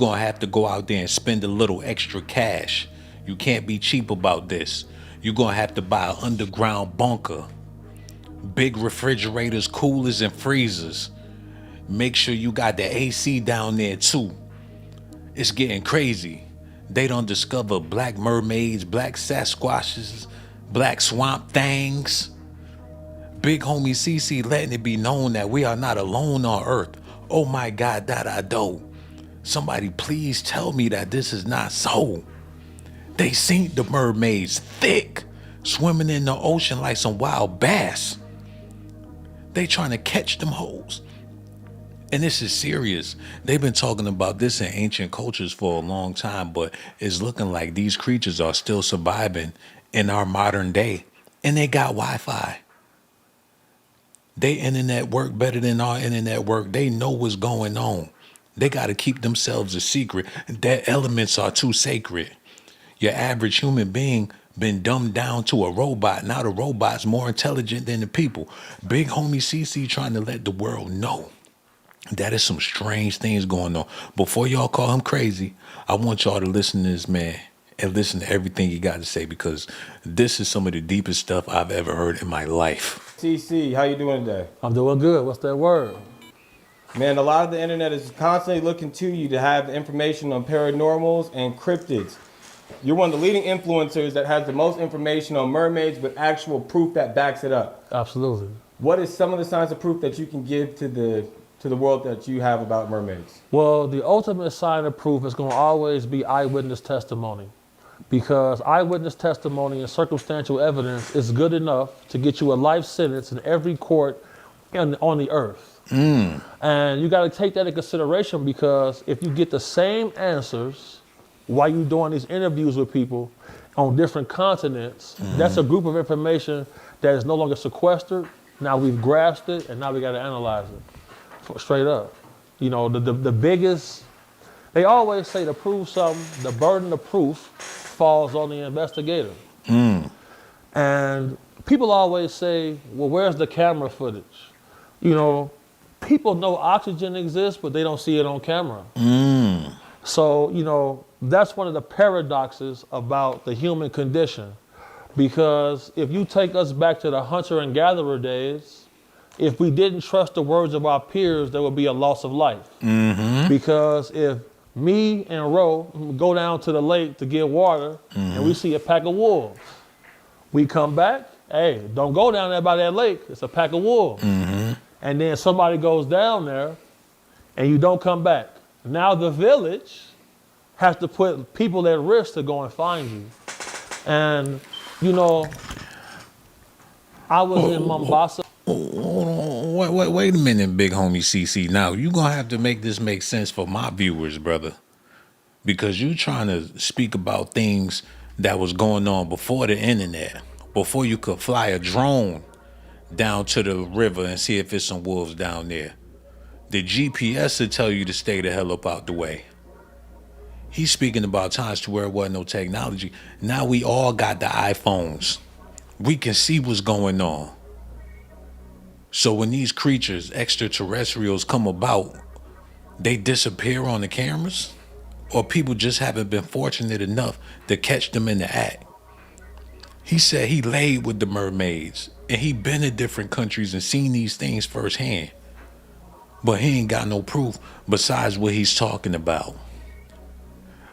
going to have to go out there and spend a little extra cash. You can't be cheap about this. You're going to have to buy an underground bunker, big refrigerators, coolers, and freezers. Make sure you got the AC down there too. It's getting crazy. They done discover black mermaids, black Sasquatches, black swamp things. Big homie CC letting it be known that we are not alone on earth. Oh my God, that I do. Somebody please tell me that this is not so. They seen the mermaids thick, swimming in the ocean like some wild bass. They trying to catch them hoes. And this is serious. They've been talking about this in ancient cultures for a long time, but it's looking like these creatures are still surviving in our modern day. And they got Wi-Fi. They internet work better than our internet work. They know what's going on. They got to keep themselves a secret. Their elements are too sacred. Your average human being been dumbed down to a robot. Now the robot's more intelligent than the people. Big homie CC trying to let the world know that is some strange things going on. Before y'all call him crazy, I want y'all to listen to this man and listen to everything he got to say, because this is some of the deepest stuff I've ever heard in my life. CC, how you doing today? I'm doing good. What's that word? Man, a lot of the internet is constantly looking to you to have information on paranormals and cryptids. You're one of the leading influencers that has the most information on mermaids with actual proof that backs it up. Absolutely. What is some of the signs of proof that you can give to the world that you have about mermaids? Well, the ultimate sign of proof is going to always be eyewitness testimony, because eyewitness testimony and circumstantial evidence is good enough to get you a life sentence in every court on the earth. And you got to take that into consideration, because if you get the same answers while you're doing these interviews with people on different continents, that's a group of information that is no longer sequestered. Now we've grasped it, and now we got to analyze it straight up. You know, the biggest, they always say to prove something, the burden of proof falls on the investigator. And people always say, well, where's the camera footage? You know, people know oxygen exists, but they don't see it on camera. So, you know, that's one of the paradoxes about the human condition. Because if you take us back to the hunter and gatherer days, if we didn't trust the words of our peers, there would be a loss of life. Because if me and Ro go down to the lake to get water and we see a pack of wolves, we come back, hey, don't go down there by that lake, it's a pack of wolves. And then somebody goes down there and you don't come back. Now the village has to put people at risk to go and find you. And, you know, I was in Mombasa. Hold on. Wait a minute, big homie CC. Now, you're going to have to make this make sense for my viewers, brother. Because you trying to speak about things that was going on before the internet, before you could fly a drone down to the river and see if there's some wolves down there. The GPS will tell you to stay the hell up out the way. He's speaking about times to where it wasn't no technology. Now we all got the iPhones. We can see what's going on. So when these creatures, extraterrestrials, come about, they disappear on the cameras? Or people just haven't been fortunate enough to catch them in the act? He said he laid with the mermaids, and he been in different countries and seen these things firsthand. But he ain't got no proof besides what he's talking about.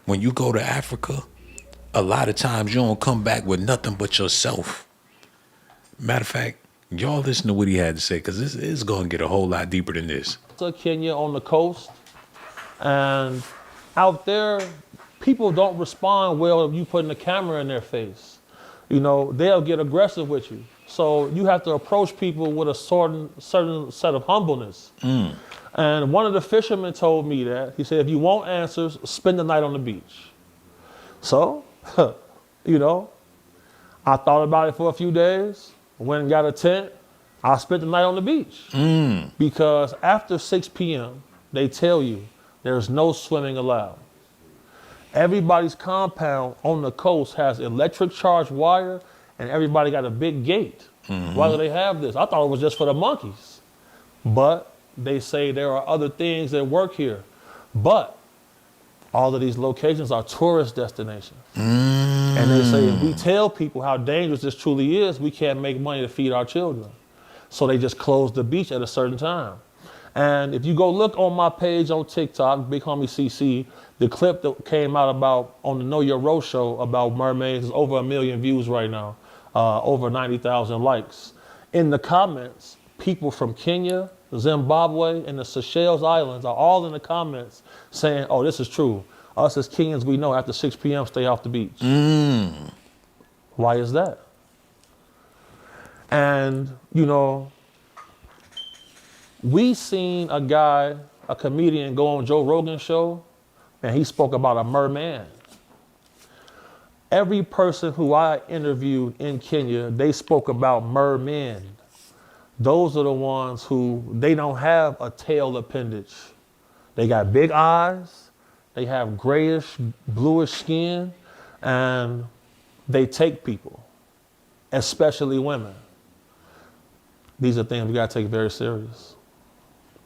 When you go to Africa, a lot of times you don't come back with nothing but yourself. Matter of fact, y'all listen to what he had to say, because this is going to get a whole lot deeper than this. Kenya on the coast, and out there, people don't respond well if you putting a camera in their face. You know, they'll get aggressive with you. So you have to approach people with a certain set of humbleness. And one of the fishermen told me that. He said, if you want answers, spend the night on the beach. So, you know, I thought about it for a few days, went and got a tent. I spent the night on the beach. Because after 6 p.m., they tell you there's no swimming allowed. Everybody's compound on the coast has electric charged wire, and everybody got a big gate. Why do they have this? I thought it was just for the monkeys. But they say there are other things that work here. But All of these locations are tourist destinations. And they say if we tell people how dangerous this truly is, we can't make money to feed our children. So they just close the beach at a certain time. And if you go look on my page on TikTok, Bighomiecc, the clip that came out about on the Know Your Row show about mermaids is over 1 million views right now, over 90,000 likes. In the comments, people from Kenya, Zimbabwe, and the Seychelles Islands are all in the comments saying, oh, this is true. Us as Kenyans, we know after 6 p.m. stay off the beach. Why is that? And, you know, we seen a guy, a comedian, go on Joe Rogan's show, and he spoke about a merman. Every person who I interviewed in Kenya, they spoke about mermen. Those are the ones who, they don't have a tail appendage. They got big eyes, they have grayish, bluish skin, and they take people, especially women. These are things we gotta take very serious.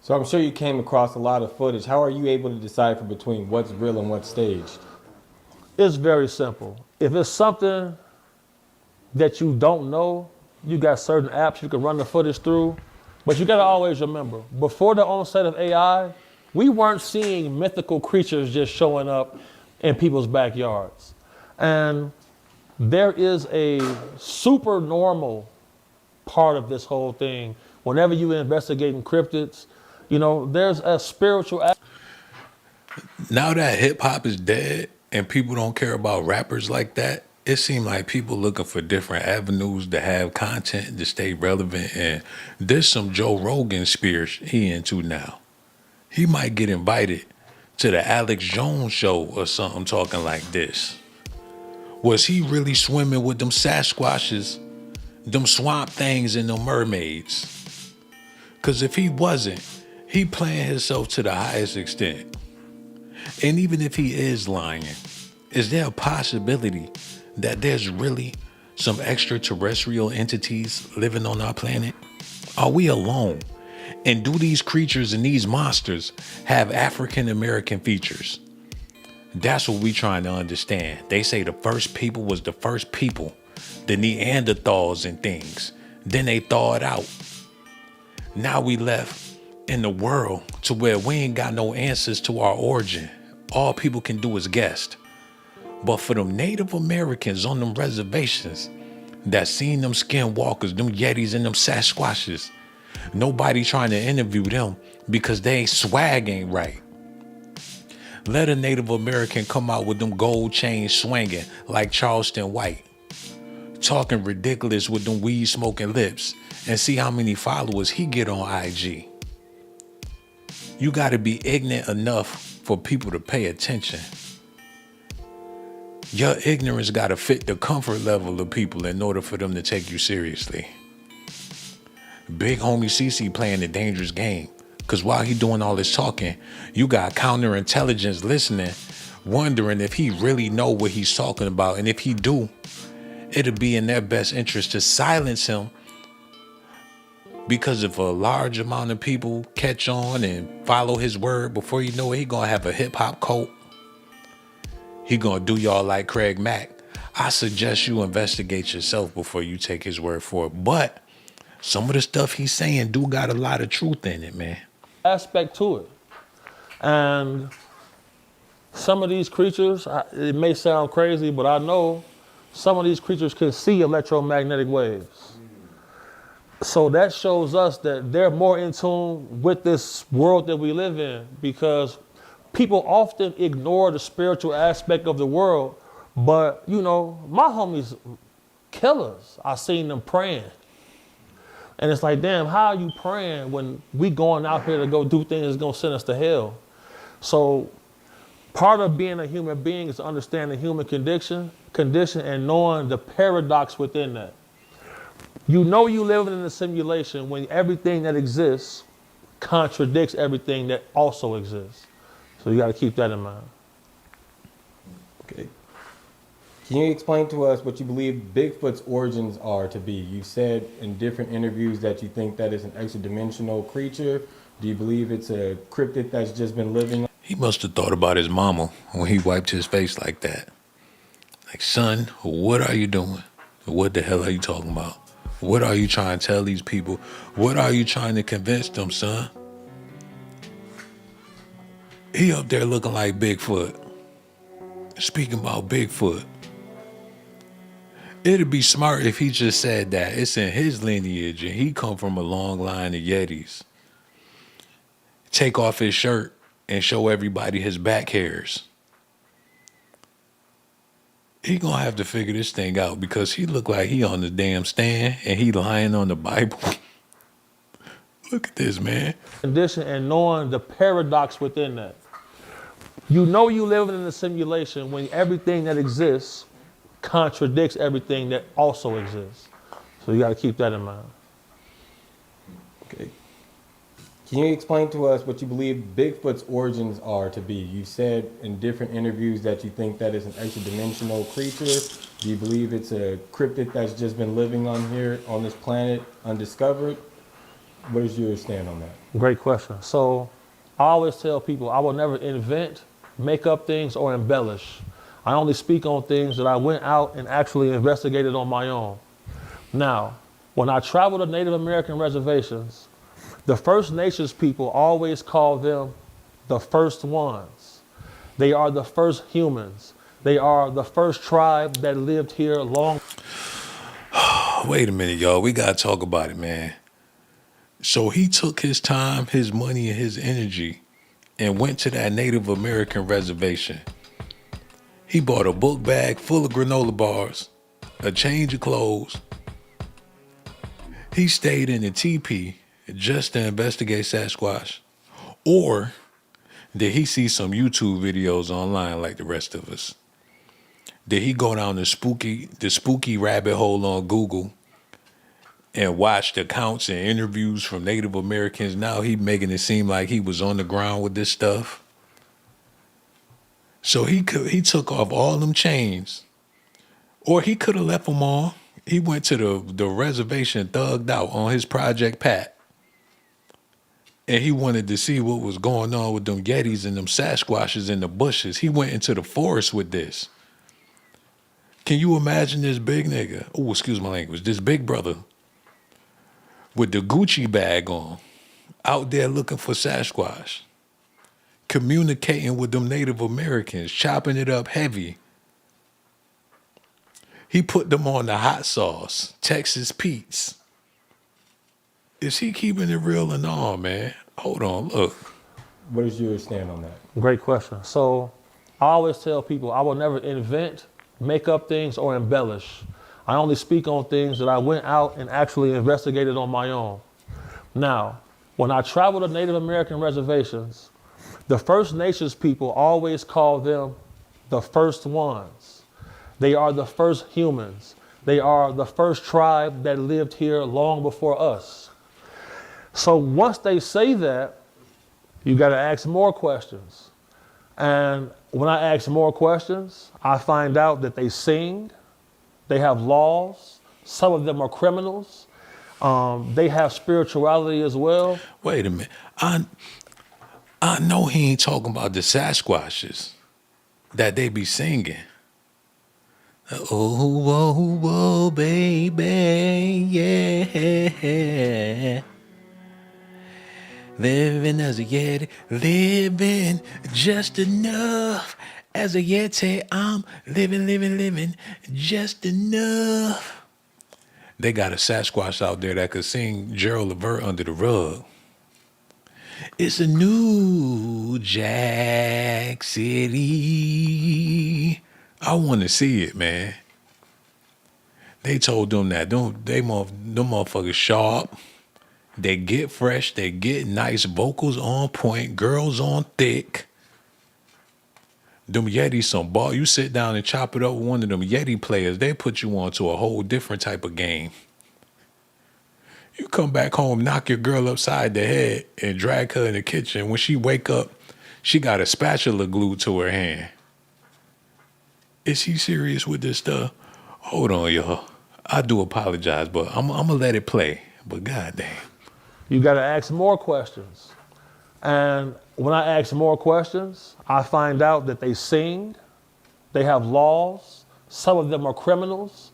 So I'm sure you came across a lot of footage. How are you able to decipher between what's real and what's staged? It's very simple. If it's something that you don't know, you got certain apps you can run the footage through, but you gotta always remember, before the onset of AI, we weren't seeing mythical creatures just showing up in people's backyards. And there is a super normal part of this whole thing. Whenever you investigate cryptids, you know, there's a spiritual aspect. Now that hip hop is dead and people don't care about rappers like that, it seems like people looking for different avenues to have content to stay relevant. And there's some Joe Rogan spears he into now. He might get invited to the Alex Jones show or something talking like this. Was he really swimming with them Sasquatches, them swamp things, and them mermaids? Because if he wasn't, he playing himself to the highest extent. And even if he is lying, is there a possibility that there's really some extraterrestrial entities living on our planet? Are we alone? And do these creatures and these monsters have African American features? That's what we trying to understand. They say the first people was the first people, the Neanderthals and things. Then they thawed out. Now we left in the world to where we ain't got no answers to our origin. All people can do is guess. But for them Native Americans on them reservations that seen them skinwalkers, them Yetis and them Sasquatches, nobody trying to interview them because they swag ain't right. Let a Native American come out with them gold chains swinging like Charleston White, talking ridiculous with them weed smoking lips, and see how many followers he get on IG. You gotta be ignorant enough for people to pay attention. Your ignorance gotta fit the comfort level of people in order for them to take you seriously. Bighomiecc playing a dangerous game, because while he doing all this talking, you got counterintelligence listening, wondering if he really know what he's talking about, and if he do, it'll be in their best interest to silence him, because if a large amount of people catch on and follow his word, before you know it, he gonna have a hip-hop cult. He gonna do y'all like Craig Mack. I suggest you investigate yourself before you take his word for it. But some of the stuff he's saying do got a lot of truth in it, man. Aspect to it. And some of these creatures, it may sound crazy, but I know some of these creatures can see electromagnetic waves. So that shows us that they're more in tune with this world that we live in, because people often ignore the spiritual aspect of the world. But, you know, my homies killers, I seen them praying. And it's like, damn, how are you praying when we going out here to go do things that's gonna send us to hell? So part of being a human being is to understand the human condition and knowing the paradox within that. You know you living in a simulation when everything that exists contradicts everything that also exists. So you got to keep that in mind. Okay. Can you explain to us what you believe Bigfoot's origins are to be? You said in different interviews that you think that is an extra-dimensional creature. Do you believe it's a cryptid that's just been living? He must have thought about his mama when he wiped his face like that. Like, son, what are you doing? What the hell are you talking about? What are you trying to tell these people? What are you trying to convince them, son? He up there looking like Bigfoot. Speaking about Bigfoot. It'd be smart if he just said that it's in his lineage and he come from a long line of Yetis. Take off his shirt and show everybody his back hairs. He gonna have to figure this thing out because he look like he on the damn stand and he lying on the Bible. Look at this, man. Condition and knowing the paradox within that. You know you living in a simulation when everything that exists contradicts everything that also exists. So you got to keep that in mind. Okay. Can you explain to us what you believe Bigfoot's origins are to be? You said in different interviews that you think that is an extra-dimensional creature. Do you believe it's a cryptid that's just been living on here, on this planet, undiscovered? What is your stand on that? Great question. So I always tell people I will never invent, make up things, or embellish. I only speak on things that I went out and actually investigated on my own. Now, when I travel to Native American reservations, the First Nations people always call them the first ones. They are the first humans. They are the first tribe that lived here long. Wait a minute, y'all. We got to talk about it, man. So he took his time, his money, and his energy and went to that Native American reservation. He bought a book bag full of granola bars, a change of clothes. He stayed in the teepee just to investigate Sasquatch. Or did he see some YouTube videos online like the rest of us? Did he go down the spooky rabbit hole on Google and watch the accounts and interviews from Native Americans? Now he making it seem like he was on the ground with this stuff. So he took off all them chains. Or he could have left them on. He went to the reservation thugged out on his Project Pat. And he wanted to see what was going on with them Yetis and them Sasquatches in the bushes. He went into the forest with this. Can you imagine this big nigga? Oh, excuse my language. This big brother with the Gucci bag on, out there looking for Sasquatch, communicating with them Native Americans, chopping it up heavy. He put them on the hot sauce, Texas Pete's. Is he keeping it real and all, man? Hold on, look. What is your stand on that? Great question. So I always tell people I will never invent, make up things, or embellish. I only speak on things that I went out and actually investigated on my own. Now, when I travel to Native American reservations, the First Nations people always call them the first ones. They are the first humans. They are the first tribe that lived here long before us. So once they say that, you got to ask more questions. And when I ask more questions, I find out that they sing, they have laws, some of them are criminals, they have spirituality as well. Wait a minute. I know he ain't talking about the Sasquatches that they be singing. Oh, whoa, whoa, baby, yeah. Living as a Yeti, living just enough. As a Yeti, I'm living just enough. They got a Sasquatch out there that could sing Gerald Levert under the rug. It's a new Jack City. I want to see it, man. They told them that. Them motherfuckers sharp. They get fresh. They get nice. Vocals on point. Girls on thick. Them Yetis some ball. You sit down and chop it up with one of them Yeti players, they put you on to a whole different type of game. You come back home, knock your girl upside the head, and drag her in the kitchen. When she wake up, she got a spatula glued to her hand. Is he serious with this stuff? Hold on, y'all. I do apologize, but I'm going to let it play. But goddamn. You got to ask more questions. And when I ask more questions, I find out that they sing, they have laws, some of them are criminals,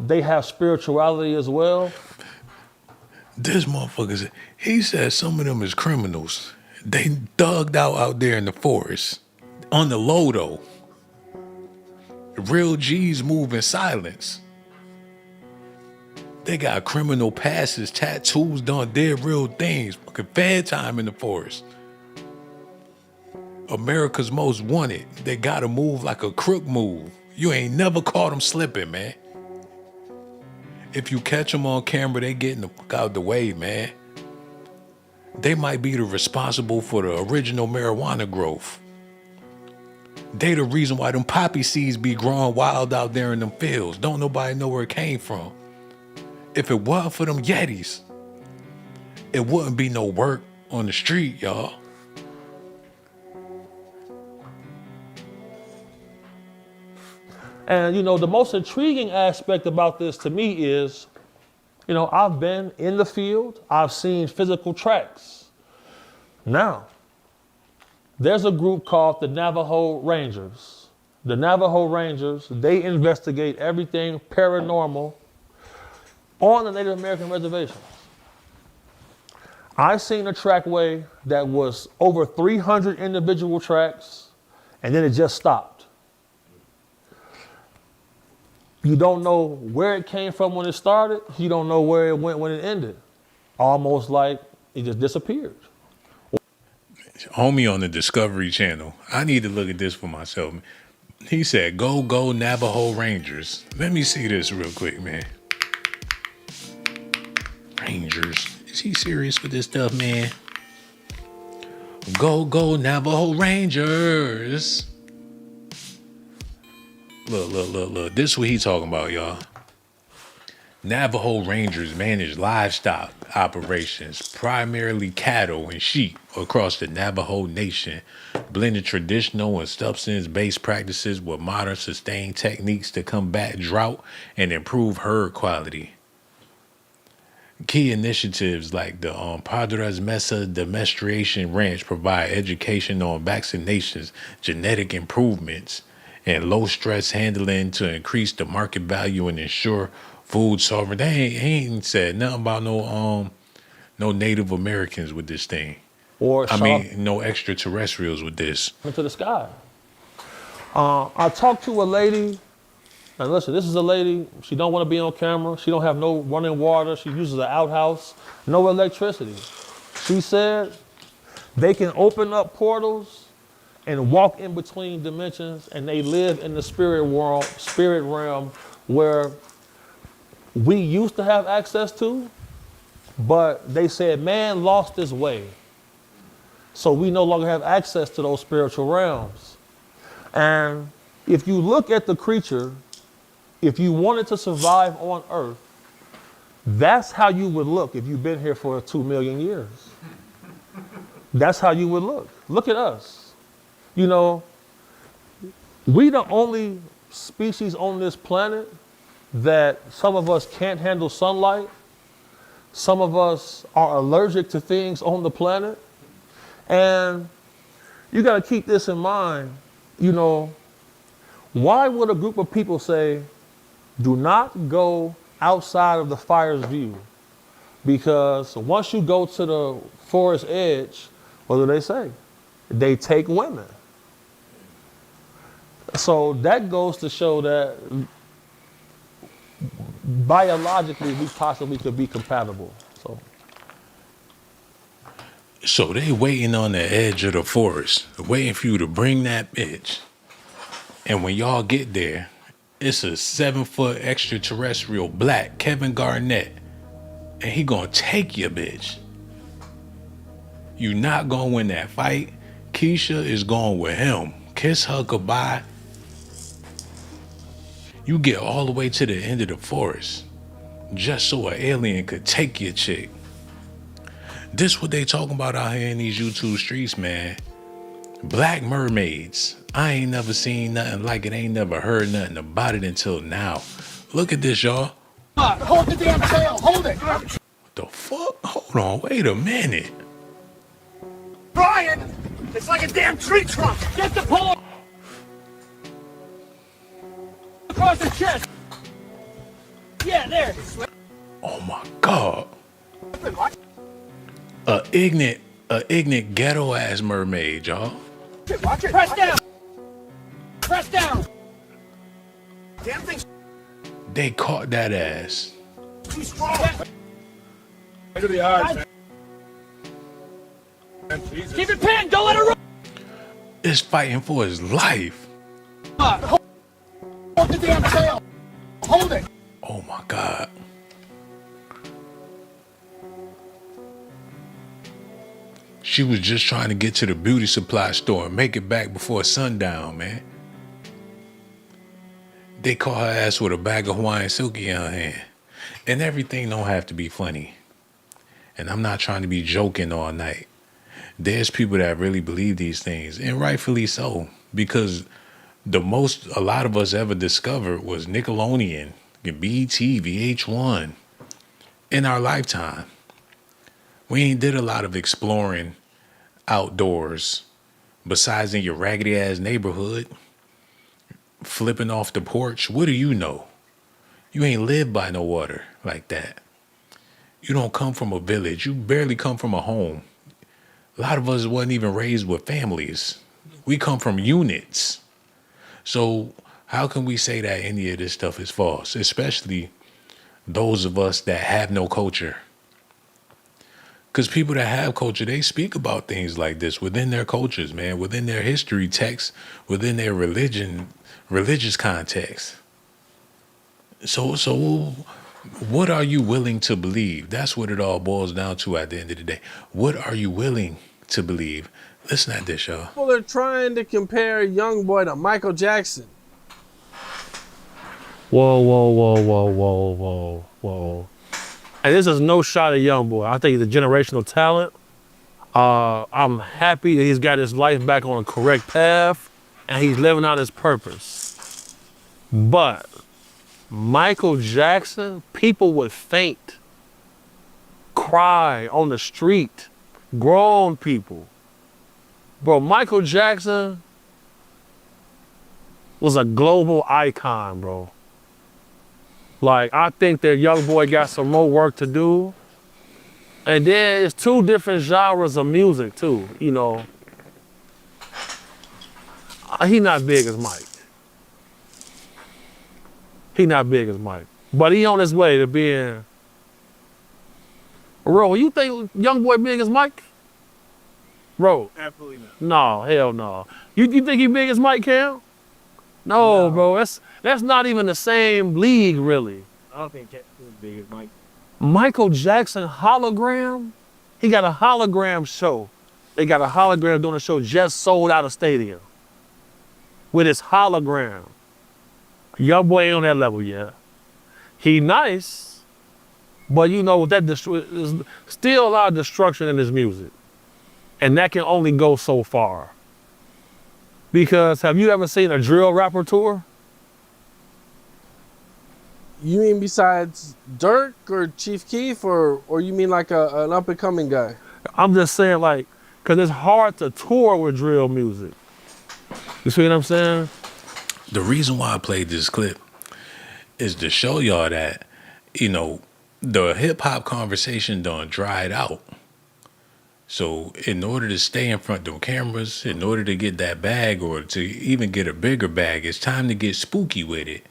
they have spirituality as well. This motherfucker, he said some of them is criminals. They thugged out there in the forest. On the low though. Real G's move in silence. They got criminal passes, tattoos, done dead real things. Fucking fair time in the forest. America's most wanted. They gotta move like a crook move. You ain't never caught them slipping, man. If you catch them on camera, they getting the fuck out the way, man. They might be the responsible for the original marijuana growth. They the reason why them poppy seeds be growing wild out there in them fields. Don't nobody know where it came from. If it wasn't for them Yetis, it wouldn't be no work on the street, y'all. And, you know, the most intriguing aspect about this to me is, you know, I've been in the field, I've seen physical tracks. Now, there's a group called the Navajo Rangers. The Navajo Rangers, they investigate everything paranormal on the Native American reservations. I've seen a trackway that was over 300 individual tracks, and then it just stopped. You don't know where it came from when it started. You don't know where it went when it ended. Almost like it just disappeared. Homie on the Discovery Channel. I need to look at this for myself. He said, go, go Navajo Rangers. Let me see this real quick, man. Rangers. Is he serious with this stuff, man? Go, go Navajo Rangers. Look. This is what he talking about, y'all. Navajo Rangers manage livestock operations, primarily cattle and sheep, across the Navajo Nation, blending traditional and substance-based practices with modern sustained techniques to combat drought and improve herd quality. Key initiatives like the Padres Mesa Demonstration Ranch provide education on vaccinations, genetic improvements, and low-stress handling to increase the market value and ensure food sovereignty. He ain't said nothing about no Native Americans with this thing. Or no extraterrestrials with this. Into the sky. I talked to a lady, and listen, this is a lady, she don't want to be on camera. She don't have no running water. She uses an outhouse, no electricity. She said they can open up portals and walk in between dimensions, and they live in the spirit realm where we used to have access to, but they said man lost his way. So we no longer have access to those spiritual realms. And if you look at the creature, if you wanted to survive on Earth, that's how you would look if you've been here for 2 million years. That's how you would look. Look at us. You know, we the only species on this planet that some of us can't handle sunlight. Some of us are allergic to things on the planet. And you got to keep this in mind. You know, why would a group of people say, do not go outside of the fire's view? Because once you go to the forest edge, what do they say? They take women. So that goes to show that biologically we possibly could be compatible. So they waiting on the edge of the forest, waiting for you to bring that bitch. And when y'all get there, it's a 7-foot extraterrestrial black Kevin Garnett. And he gonna take your bitch. You not gonna win that fight. Keisha is going with him. Kiss her goodbye. You get all the way to the end of the forest just so an alien could take your chick. This what they talking about out here in these YouTube streets, man. Black mermaids. I ain't never seen nothing like it. Ain't never heard nothing about it until now. Look at this, y'all. Hold the damn tail. Hold it. What the fuck? Hold on. Wait a minute. Brian, It's like a damn tree trunk. Get the pole across the chest. Yeah, there. Oh my God. Watch A ignorant ghetto ass mermaid, y'all. it. Watch it. Press down. Press down. Damn thing's They caught that ass. too strong. Into the eyes, man. Keep it pinned. Don't let it run. Is fighting for his life. Hold the damn tail. Hold it. Oh my God. She was just trying to get to the beauty supply store and make it back before sundown, man. They caught her ass with a bag of Hawaiian Silky in her hand. And everything don't have to be funny. And I'm not trying to be joking all night. There's people that really believe these things, and rightfully so, because the most a lot of us ever discovered was Nickelodeon, BT, VH1 in our lifetime. We ain't did a lot of exploring outdoors besides in your raggedy ass neighborhood, flipping off the porch. What do you know? You ain't lived by no water like that. You don't come from a village. You barely come from a home. A lot of us wasn't even raised with families. We come from units. So how can we say that any of this stuff is false? Especially those of us that have no culture. Because people that have culture, they speak about things like this within their cultures, man, within their history texts, within their religious context. So what are you willing to believe? That's what it all boils down to at the end of the day. What are you willing to believe? Listen at this, y'all. People are trying to compare YoungBoy to Michael Jackson. Whoa, whoa, whoa, whoa, whoa, whoa, whoa. And this is no shot at YoungBoy. I think he's a generational talent. I'm happy that he's got his life back on a correct path and he's living out his purpose. But Michael Jackson, people would faint, cry on the street, grown people. Bro, Michael Jackson was a global icon, bro. Like, I think that YoungBoy got some more work to do. And then it's two different genres of music too, you know. He not big as Mike. He not big as Mike. But he on his way to being... Bro, you think YoungBoy big as Mike? Bro. Absolutely not. No, hell no. You think he big as Mike, Cam? No, bro. That's not even the same league, really. I don't think Cat is as big as Mike. Michael Jackson hologram? He got a hologram show. They got a hologram doing a show just sold out a stadium. With his hologram. YoungBoy ain't on that level yet. He nice, but you know, there's still a lot of destruction in his music. And that can only go so far. Because have you ever seen a drill rapper tour? You mean besides Dirk or Chief Keef, or you mean like an up and coming guy? I'm just saying, like, because it's hard to tour with drill music. You see what I'm saying? The reason why I played this clip is to show y'all that, you know, the hip hop conversation done dried out. So in order to stay in front of the cameras, in order to get that bag or to even get a bigger bag, it's time to get spooky with it.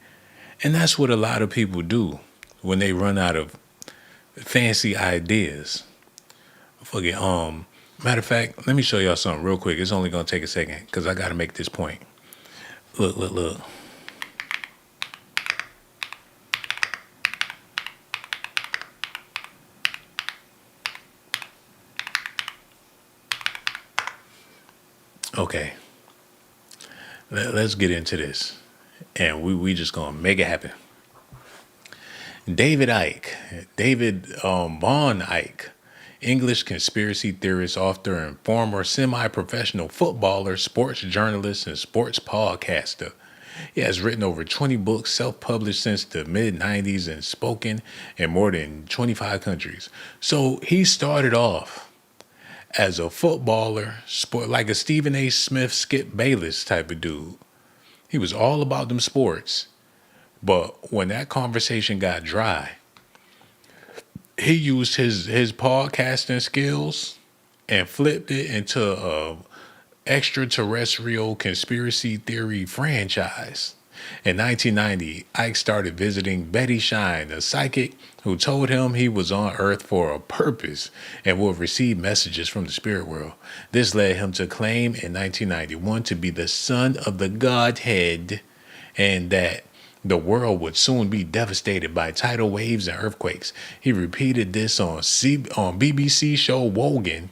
And that's what a lot of people do when they run out of fancy ideas. Forget, matter of fact, let me show y'all something real quick. It's only gonna take a second because I gotta make this point. Look. Okay. Let's get into this. And we just gonna make it happen. David Von Eyck, English conspiracy theorist, author, and former semi-professional footballer, sports journalist, and sports podcaster. He has written over 20 books, self-published since the mid-90s, and spoken in more than 25 countries. So he started off as a footballer, sport like a Stephen A. Smith, Skip Bayless type of dude. He was all about them sports. But when that conversation got dry, he used his podcasting skills and flipped it into a extraterrestrial conspiracy theory franchise. In 1990, Ike started visiting Betty Shine, a psychic who told him he was on Earth for a purpose and would receive messages from the spirit world. This led him to claim in 1991 to be the son of the Godhead and that the world would soon be devastated by tidal waves and earthquakes. He repeated this on BBC show Wogan.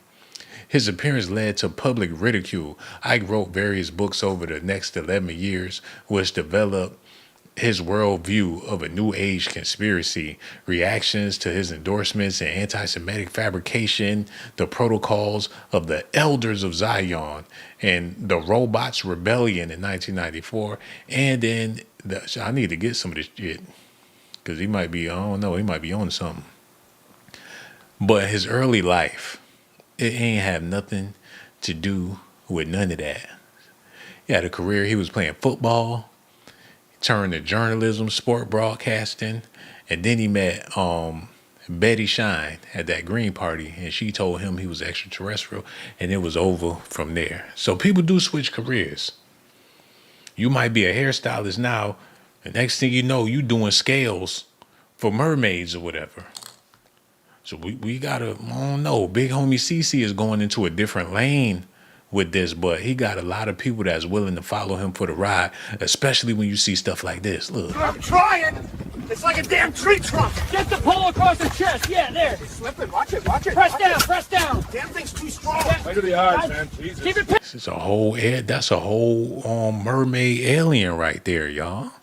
His appearance led to public ridicule. Ike wrote various books over the next 11 years, which developed his worldview of a new age conspiracy, reactions to his endorsements and anti-Semitic fabrication, the protocols of the Elders of Zion, and the Robots Rebellion in 1994. And then, I need to get some of this shit, because he might be, I don't know, he might be on something. But his early life, it ain't have nothing to do with none of that. He had a career. He was playing football, turned to journalism, sport broadcasting, and then he met Betty Shine at that Green Party, and she told him he was extraterrestrial, and it was over from there. So people do switch careers. You might be a hairstylist now, and next thing you know, you doing scales for Mermaids or whatever. So we gotta, I don't know, Big Homie CC is going into a different lane with this, but he got a lot of people that's willing to follow him for the ride, especially when you see stuff like this. Look. I'm trying. It's like a damn tree trunk. Get the pole across the chest. Yeah, there. It's slipping. Watch it. Watch it. Press watch down. it. Press down. Damn thing's too strong. Way to the eyes, man. Jesus. Keep it. This is that's a whole mermaid alien right there, y'all.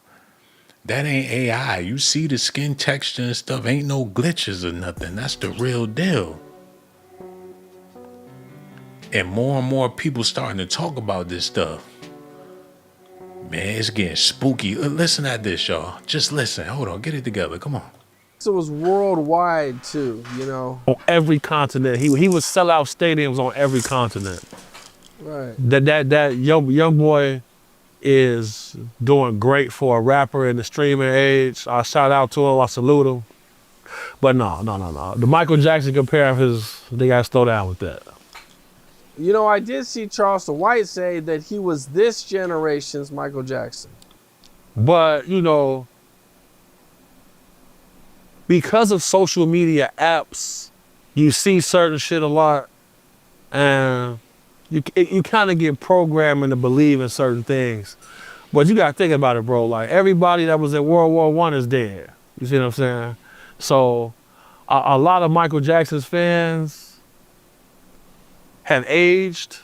That ain't AI. You see the skin texture and stuff. Ain't no glitches or nothing. That's the real deal. And more people starting to talk about this stuff. Man, it's getting spooky. Listen at this, y'all. Just listen. Hold on. Get it together. Come on. So it was worldwide too, you know. On every continent. He would sell out stadiums on every continent. Right. That young boy is doing great for a rapper in the streaming age. I shout out to him, I salute him. But no. The Michael Jackson comparison, they gotta slow down with that. You know, I did see Charleston White say that he was this generation's Michael Jackson. But, you know, because of social media apps, you see certain shit a lot, and you kind of get programmed to believe in certain things. But you got to think about it, bro. Like, everybody that was in World War I is dead. You see what I'm saying? So a lot of Michael Jackson's fans have aged.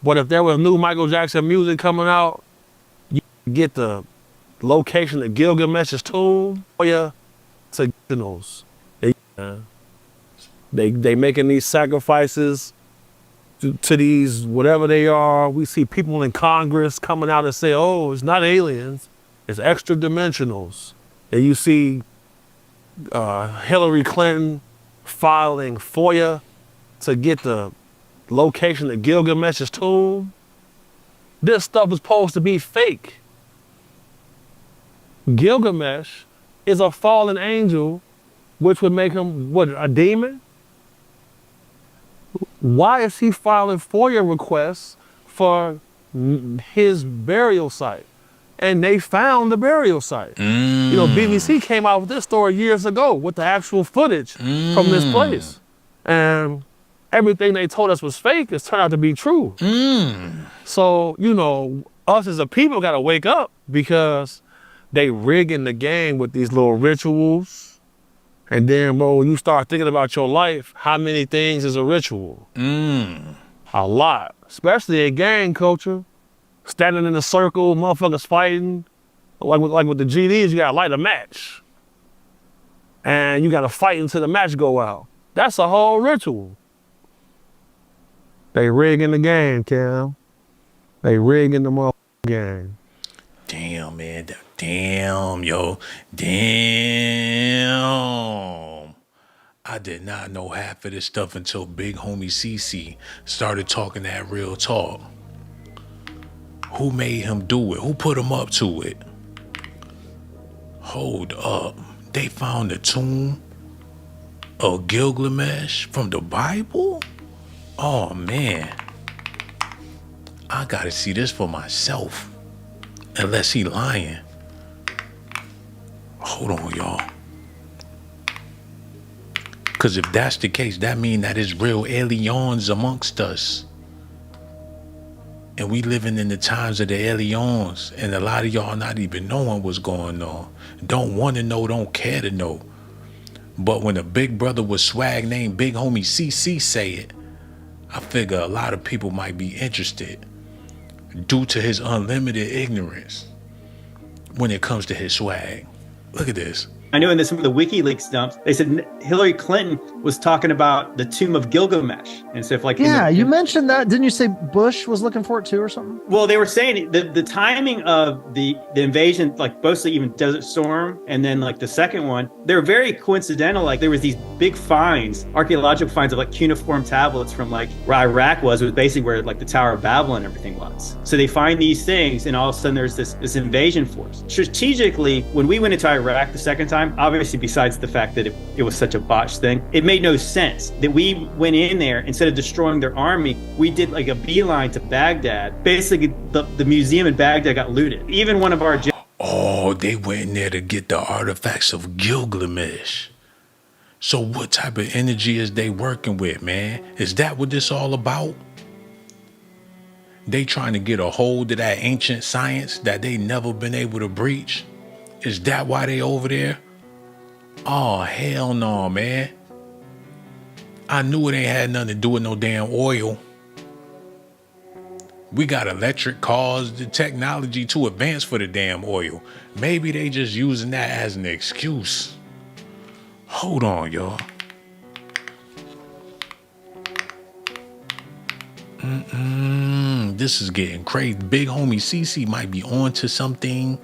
But if there was new Michael Jackson music coming out, you get the location of Gilgamesh's tomb for you to those. They making these sacrifices to these, whatever they are. We see people in Congress coming out and say, oh, it's not aliens, it's extra dimensionals. And you see Hillary Clinton filing FOIA to get the location of Gilgamesh's tomb. This stuff is supposed to be fake. Gilgamesh is a fallen angel, which would make him, what, a demon? Why is he filing FOIA requests for his burial site? And they found the burial site. You know, BBC came out with this story years ago with the actual footage from this place. And everything they told us was fake has turned out to be true. So, you know, us as a people got to wake up, because they rigging the game with these little rituals. And then, bro, when you start thinking about your life, how many things is a ritual? A lot, especially in gang culture. Standing in a circle, motherfuckers fighting. Like with the GDs, you gotta light a match. And you gotta fight until the match go out. That's a whole ritual. They rigging the game, Cam. They rigging the motherfucking game. Damn, man. Damn, yo. Damn. I did not know half of this stuff until Bighomiecc started talking that real talk. Who made him do it? Who put him up to it? Hold up. They found the tomb of Gilgamesh from the Bible? Oh man. I gotta see this for myself. Unless he lying. Hold on, y'all. Cause if that's the case, that mean that it's real aliens amongst us. And we living in the times of the aliens, and a lot of y'all not even knowing what's going on. Don't want to know, don't care to know. But when a big brother with swag named Bighomiecc say it, I figure a lot of people might be interested due to his unlimited ignorance when it comes to his swag. Look at this. I know in some of the WikiLeaks dumps, they said Hillary Clinton was talking about the tomb of Gilgamesh and stuff like that. Yeah, you mentioned that. Didn't you say Bush was looking for it too or something? Well, they were saying the timing of the invasion, like mostly even Desert Storm, and then like the second one, they're very coincidental. Like there was these big finds, archaeological finds of like cuneiform tablets from like where Iraq was basically where like the Tower of Babel and everything was. So they find these things, and all of a sudden there's this invasion force. Strategically, when we went into Iraq the second time, obviously besides the fact that it was such a botched thing, it made no sense that we went in there, instead of destroying their army, we did like a beeline to Baghdad. Basically the museum in Baghdad got looted. Even one of our Oh, they went in there to get the artifacts of Gilgamesh. So what type of energy is they working with, man? Is that what this all about? They trying to get a hold of that ancient science that they never been able to breach? Is that why they over there? Oh, hell no, man. I knew it ain't had nothing to do with no damn oil. We got electric cars, the technology too advanced for the damn oil. Maybe they just using that as an excuse. Hold on, y'all. This is getting crazy. Bighomiecc might be on to something.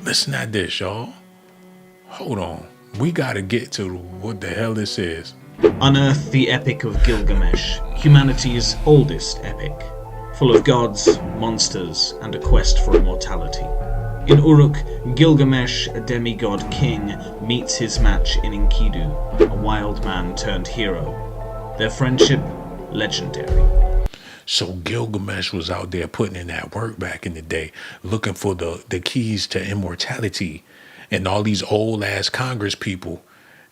Listen at this, y'all. Hold on. We gotta get to what the hell this is. Unearth the Epic of Gilgamesh, humanity's oldest epic, full of gods, monsters, and a quest for immortality. In Uruk, Gilgamesh, a demigod king, meets his match in Enkidu, a wild man turned hero. Their friendship, legendary. So Gilgamesh was out there putting in that work back in the day, looking for the keys to immortality. And all these old ass Congress people,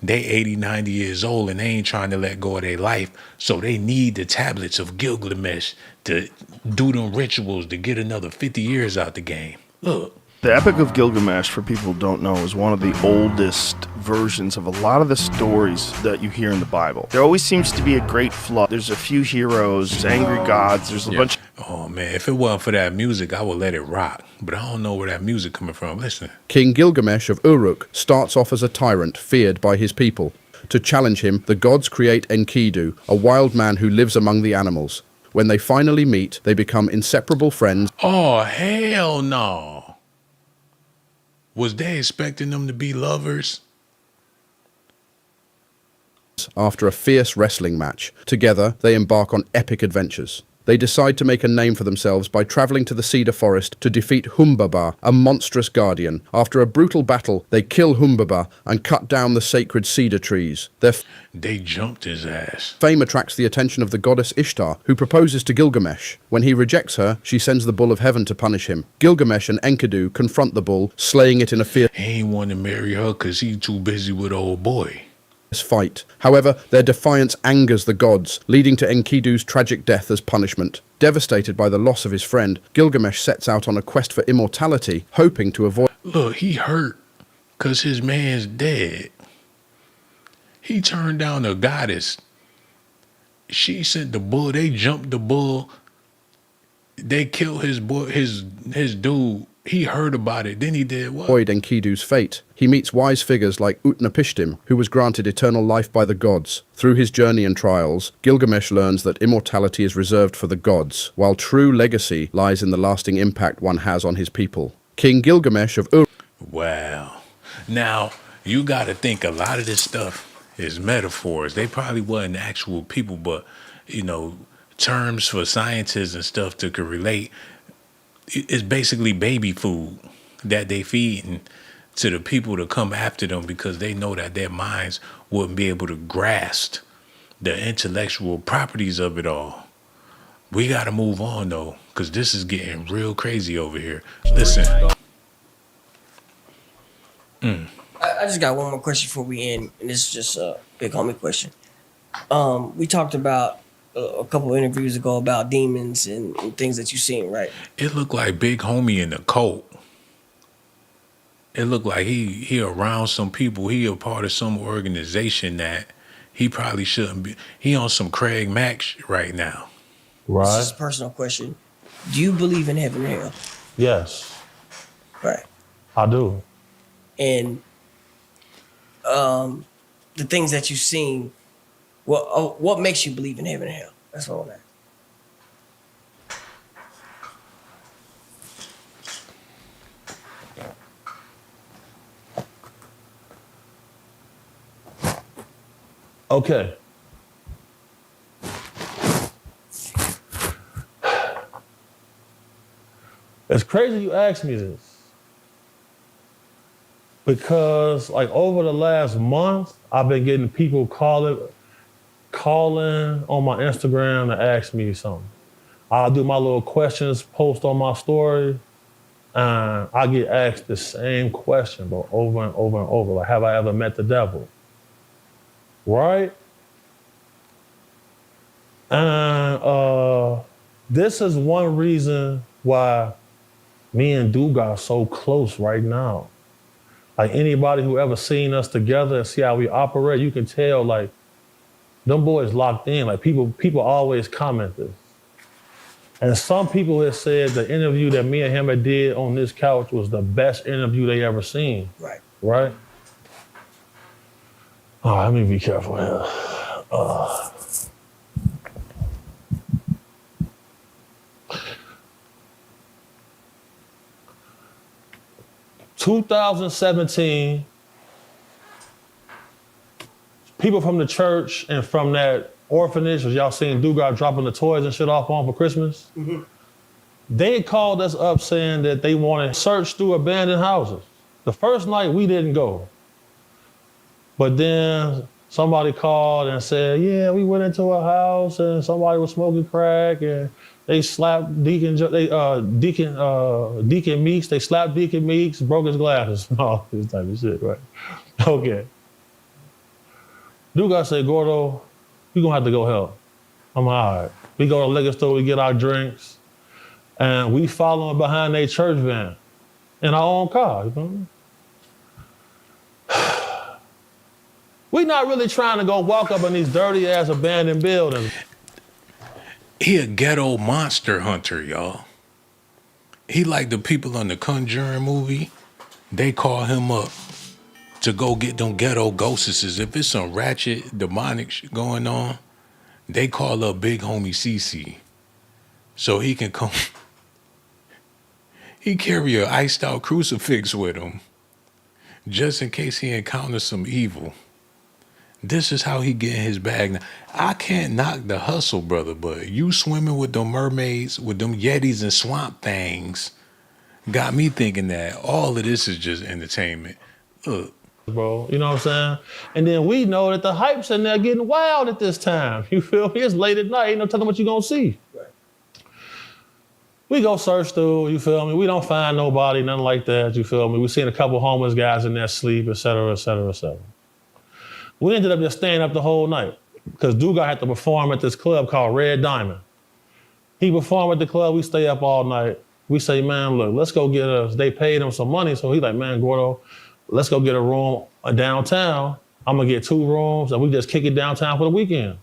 they 80, 90 years old and they ain't trying to let go of their life. So they need the tablets of Gilgamesh to do them rituals to get another 50 years out the game. Look. The Epic of Gilgamesh, for people who don't know, is one of the oldest versions of a lot of the stories that you hear in the Bible. There always seems to be a great flood. There's a few heroes, there's angry gods, there's a bunch. Oh man, if it wasn't for that music, I would let it rock. But I don't know where that music coming from. Listen. King Gilgamesh of Uruk starts off as a tyrant feared by his people. To challenge him, the gods create Enkidu, a wild man who lives among the animals. When they finally meet, they become inseparable friends. Oh, hell no. Was they expecting them to be lovers? After a fierce wrestling match, together they embark on epic adventures. They decide to make a name for themselves by traveling to the cedar forest to defeat Humbaba, a monstrous guardian. After a brutal battle, they kill Humbaba and cut down the sacred cedar trees. They jumped his ass. Fame attracts the attention of the goddess Ishtar, who proposes to Gilgamesh. When he rejects her, she sends the bull of heaven to punish him. Gilgamesh and Enkidu confront the bull, slaying it in a fierce He ain't want to marry her because he too busy with old boy. Fight. However, their defiance angers the gods, leading to Enkidu's tragic death as punishment. Devastated by the loss of his friend, Gilgamesh sets out on a quest for immortality, hoping to avoid... Look, he hurt because his man's dead. He turned down a goddess. She sent the bull. They jumped the bull. They killed his boy, his dude. He heard about it. Then he did what? Avoid Enkidu's fate. He meets wise figures like Utnapishtim, who was granted eternal life by the gods. Through his journey and trials, Gilgamesh learns that immortality is reserved for the gods, while true legacy lies in the lasting impact one has on his people. King Gilgamesh of Uruk. Wow. Now, you got to think a lot of this stuff is metaphors. They probably wasn't actual people, but you know, terms for scientists and stuff that could relate. It's basically baby food that they feeding to the people to come after them because they know that their minds wouldn't be able to grasp the intellectual properties of it all. We got to move on though, because this is getting real crazy over here. Listen. I just got one more question before we end, and this is just a big homie question. We talked about a couple of interviews ago about demons and things that you've seen, right? It looked like Big Homie in the cult. It looked like he around some people. He a part of some organization that he probably shouldn't be. He on some Craig Mack right now. Right. This is a personal question. Do you believe in heaven and hell? Yes. Right. I do. And the things that you've seen, what makes you believe in heaven and hell? That's what I want to ask. Okay. It's crazy you asked me this. Because like over the last month, I've been getting people calling on my Instagram to ask me something. I'll do my little questions post on my story, and I get asked the same question, but over and over and over. Like, have I ever met the devil? Right? And this is one reason why me and Dude are so close right now. Like anybody who ever seen us together and see how we operate, you can tell like them boys locked in. Like people always comment this. And some people have said the interview that me and him had did on this couch was the best interview they ever seen. Right. Right? All right, let me be careful here. 2017, people from the church and from that orphanage, as y'all seen Dugas dropping the toys and shit off on for Christmas, they called us up saying that they want to search through abandoned houses. The first night we didn't go. But then somebody called and said, yeah, we went into a house and somebody was smoking crack and they slapped Deacon Meeks. They slapped Deacon Meeks, broke his glasses, all this type of shit, right? Okay. Dugas said, Gordo, we gonna have to go help. I'm like, all right. We go to the liquor store, we get our drinks, and we following behind their church van in our own car. You know? We not really trying to go walk up in these dirty ass abandoned buildings. He a ghetto monster hunter, y'all. He like the people on the Conjuring movie. They call him up to go get them ghetto ghosts. If it's some ratchet, demonic shit going on, they call up Big Homie CC so he can come. He carry a iced out crucifix with him just in case he encounters some evil. This is how he get in his bag. Now, I can't knock the hustle, brother, but you swimming with them mermaids, with them yetis and swamp things, got me thinking that all of this is just entertainment. Look. Bro, you know what I'm saying? And then we know that the hype's in there getting wild at this time. You feel me? It's late at night. Ain't no telling what you gonna see. Right. We go search through, you feel me? We don't find nobody, nothing like that, you feel me? We seen a couple homeless guys in there sleep, et cetera, et cetera, et cetera. We ended up just staying up the whole night because Dugas had to perform at this club called Red Diamond. He performed at the club, we stay up all night. We say, man, look, let's go get us. They paid him some money, so he's like, man, Gordo, let's go get a room downtown. I'm gonna get 2 rooms and we just kick it downtown for the weekend.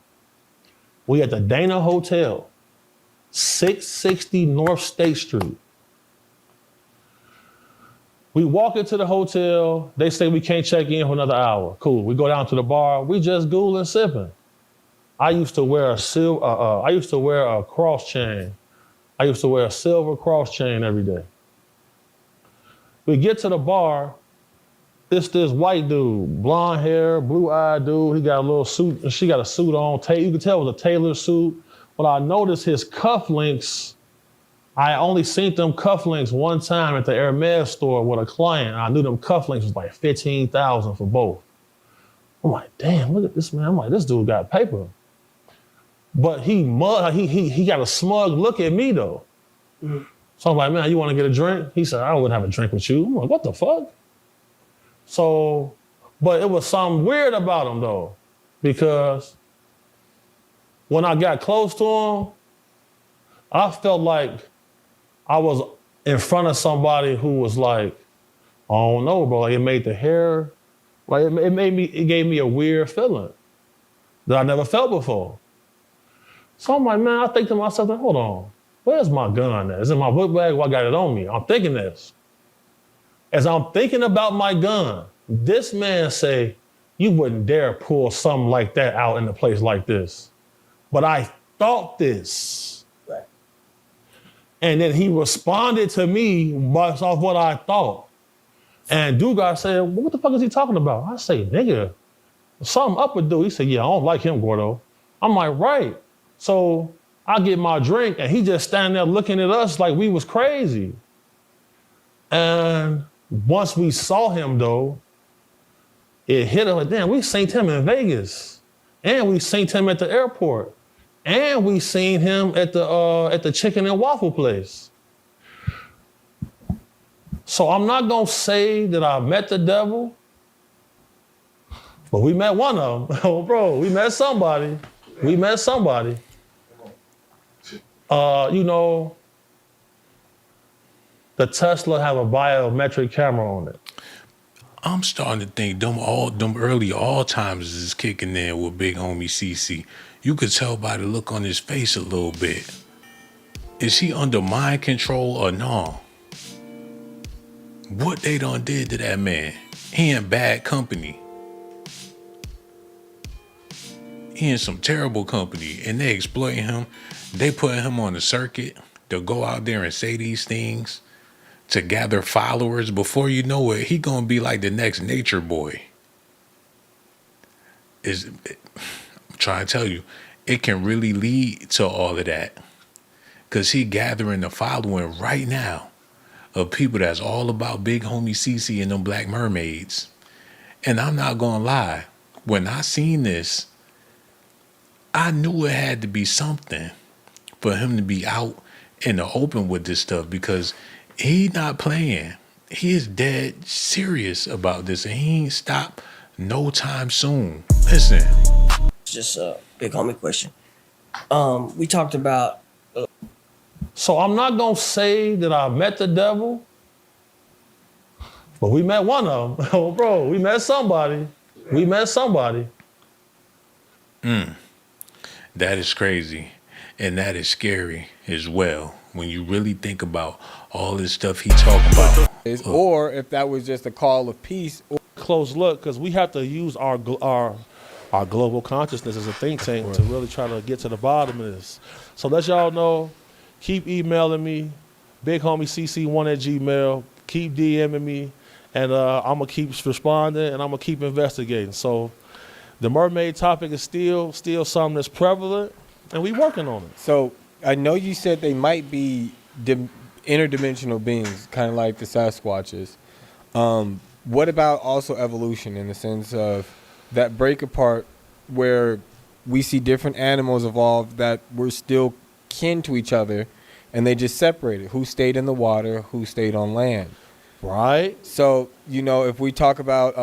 We at the Dana Hotel, 660 North State Street. We walk into the hotel, they say we can't check in for another hour. Cool, we go down to the bar, we just gooling sipping. I used to wear a cross chain. I used to wear a silver cross chain every day. We get to the bar, This white dude, blonde hair, blue-eyed dude. He got a little suit, and she got a suit on. You can tell it was a tailor suit. But I noticed his cufflinks. I only seen them cufflinks one time at the Mermaids store with a client. I knew them cufflinks was like $15,000 for both. I'm like, damn, look at this man. I'm like, this dude got paper. But he got a smug look at me though. Mm. So I'm like, man, you want to get a drink? He said, I wouldn't have a drink with you. I'm like, what the fuck? So, but it was something weird about him though, because when I got close to him, I felt like I was in front of somebody who was like, I don't know, bro. Like it made the hair, like it gave me a weird feeling that I never felt before. So I'm like, man, I think to myself, hold on, where's my gun at? Is it in my book bag? Well, I got it on me. I'm thinking this. As I'm thinking about my gun, this man say, you wouldn't dare pull something like that out in a place like this. But I thought this. Right. And then he responded to me based off what I thought. And Dugas said, what the fuck is he talking about? I say, nigga, something up with dude. He said, yeah, I don't like him, Gordo. I'm like, right. So I get my drink and he just standing there looking at us like we was crazy. And once we saw him though, it hit him like, damn, we seen him in Vegas. And we seen him at the airport. And we seen him at the chicken and waffle place. So I'm not gonna say that I met the devil, but we met one of them. Oh, bro, we met somebody. We met somebody. You know, the Tesla have a biometric camera on it. I'm starting to think them early Alzheimer's is kicking in with Big Homie CC. You could tell by the look on his face a little bit. Is he under mind control or no? What they done did to that man? He in bad company. He in some terrible company, and they exploiting him. They putting him on the circuit to go out there and say these things to gather followers. Before you know it, he gonna be like the next Nature Boy. I'm trying to tell you, it can really lead to all of that, cause he gathering the following right now of people that's all about Big Homie CC and them Black Mermaids. And I'm not gonna lie, when I seen this, I knew it had to be something for him to be out in the open with this stuff, because he not playing. He is dead serious about this, and he ain't stop no time soon. Listen. It's just a big homie question. We talked about. So I'm not gonna say that I met the devil, but we met one of them. Oh, bro, we met somebody. We met somebody. That is crazy, and that is scary as well when you really think about all this stuff he talking about. Or if that was just a call of peace. Close look, because we have to use our global consciousness as a think tank to really try to get to the bottom of this. So let y'all know, keep emailing me, bighomie.cc1@gmail. Keep DMing me, and I'm gonna keep responding, and I'm gonna keep investigating. So the mermaid topic is still something that's prevalent, and we working on it. So I know you said they might be interdimensional beings, kind of like the Sasquatches. What about also evolution, in the sense of that break apart where we see different animals evolve that were still kin to each other, and they just separated? Who stayed in the water, who stayed on land? Right. So, you know, if we talk about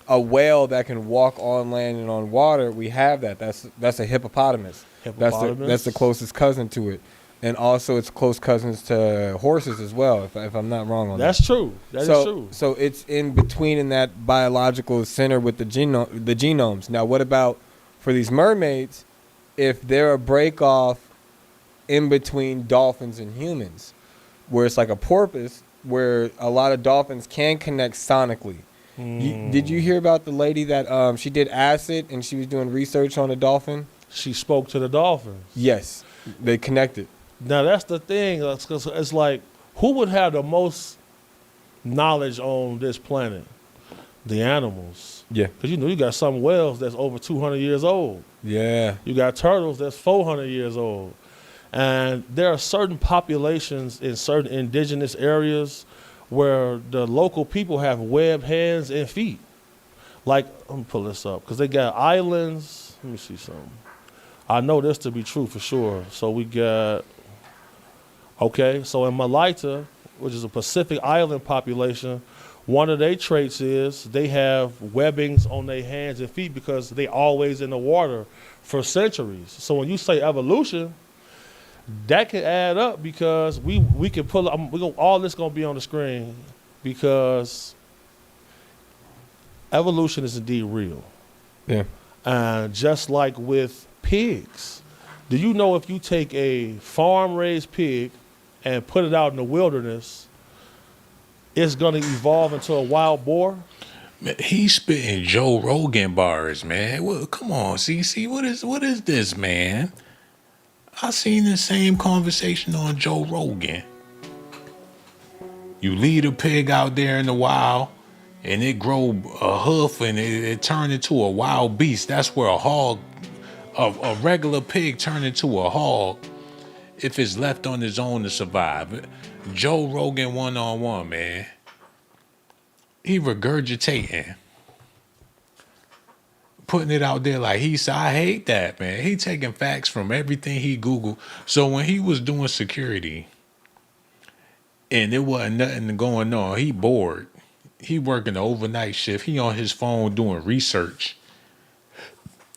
a whale that can walk on land and on water, we have that. That's a hippopotamus. That's the closest cousin to it. And also it's close cousins to horses as well, if I'm not wrong on that. That's true. That is true. So it's in between in that biological center with the genomes. Now, what about for these mermaids, if they're a break off in between dolphins and humans, where it's like a porpoise, where a lot of dolphins can connect sonically? Did you hear about the lady that she did acid and she was doing research on a dolphin? She spoke to the dolphins. Yes, they connected. Now that's the thing. It's like, who would have the most knowledge on this planet? the animals. Yeah. Because you got some whales that's over 200 years old. Yeah. You got turtles that's 400 years old. And there are certain populations in certain indigenous areas where the local people have webbed hands and feet. Like, let me pull this up, because they got islands. Let me see something. I know this to be true for sure. So we got, okay, so in Malaita, which is a Pacific island population, one of their traits is they have webbings on their hands and feet because they always in the water for centuries. So when you say evolution, that can add up because we can pull up, all this gonna be on the screen because evolution is indeed real. Yeah. And just like with pigs, do you know if you take a farm-raised pig and put it out in the wilderness, it's gonna evolve into a wild boar? Man, he's spitting Joe Rogan bars, man. Well, come on, CC, what is this, man? I seen the same conversation on Joe Rogan. You lead a pig out there in the wild, and it grow a hoof, and it turn into a wild beast. That's where a regular pig turn into a hog if it's left on its own to survive. Joe Rogan 1-on-1, man. He regurgitating. Putting it out there like he said. I hate that, man. He taking facts from everything he Googled. So when he was doing security and there wasn't nothing going on, he bored. He working the overnight shift. He on his phone doing research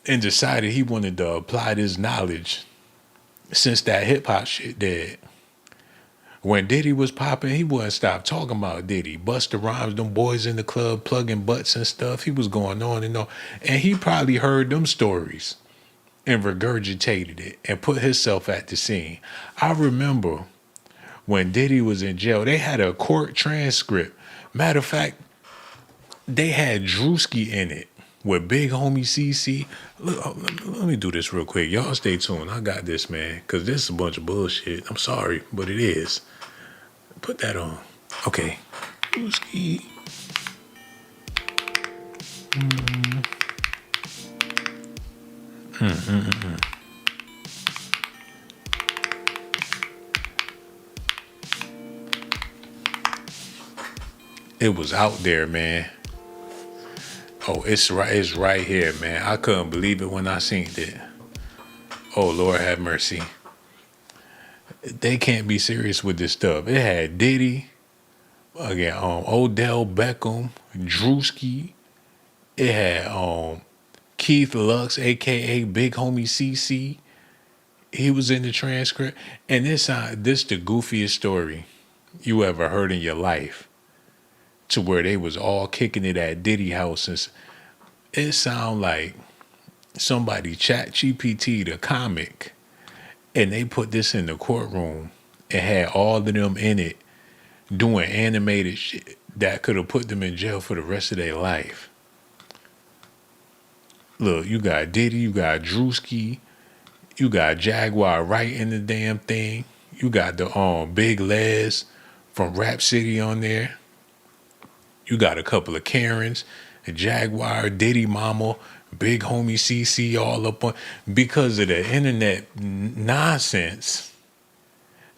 and decided he wanted to apply this knowledge since that hip hop shit dead. When Diddy was popping, he wouldn't stop talking about Diddy. Busta Rhymes, them boys in the club plugging butts and stuff. He was going on and on. And he probably heard them stories and regurgitated it and put himself at the scene. I remember when Diddy was in jail, they had a court transcript. Matter of fact, they had Drewski in it with Big Homie CC. Look, let me do this real quick. Y'all stay tuned. I got this, man, because this is a bunch of bullshit. I'm sorry, but it is. Put that on. Okay. Drewski. It was out there, man. Oh, it's right here, man. I couldn't believe it when I seen it. Oh, Lord have mercy. They can't be serious with this stuff. It had Diddy, again, Odell Beckham, Drewski. It had Keith Lux, aka Big Homie CC. He was in the transcript. And this the goofiest story you ever heard in your life. To where they was all kicking it at Diddy house. And it sound like somebody chat GPT the comic. And they put this in the courtroom and had all of them in it doing animated shit that could have put them in jail for the rest of their life. Look, you got Diddy, you got Drewski, you got Jaguar right in the damn thing. You got the Big Les from Rap City on there. You got a couple of Karens, a Jaguar, Diddy Mama, Big Homie CC all up on, because of the internet nonsense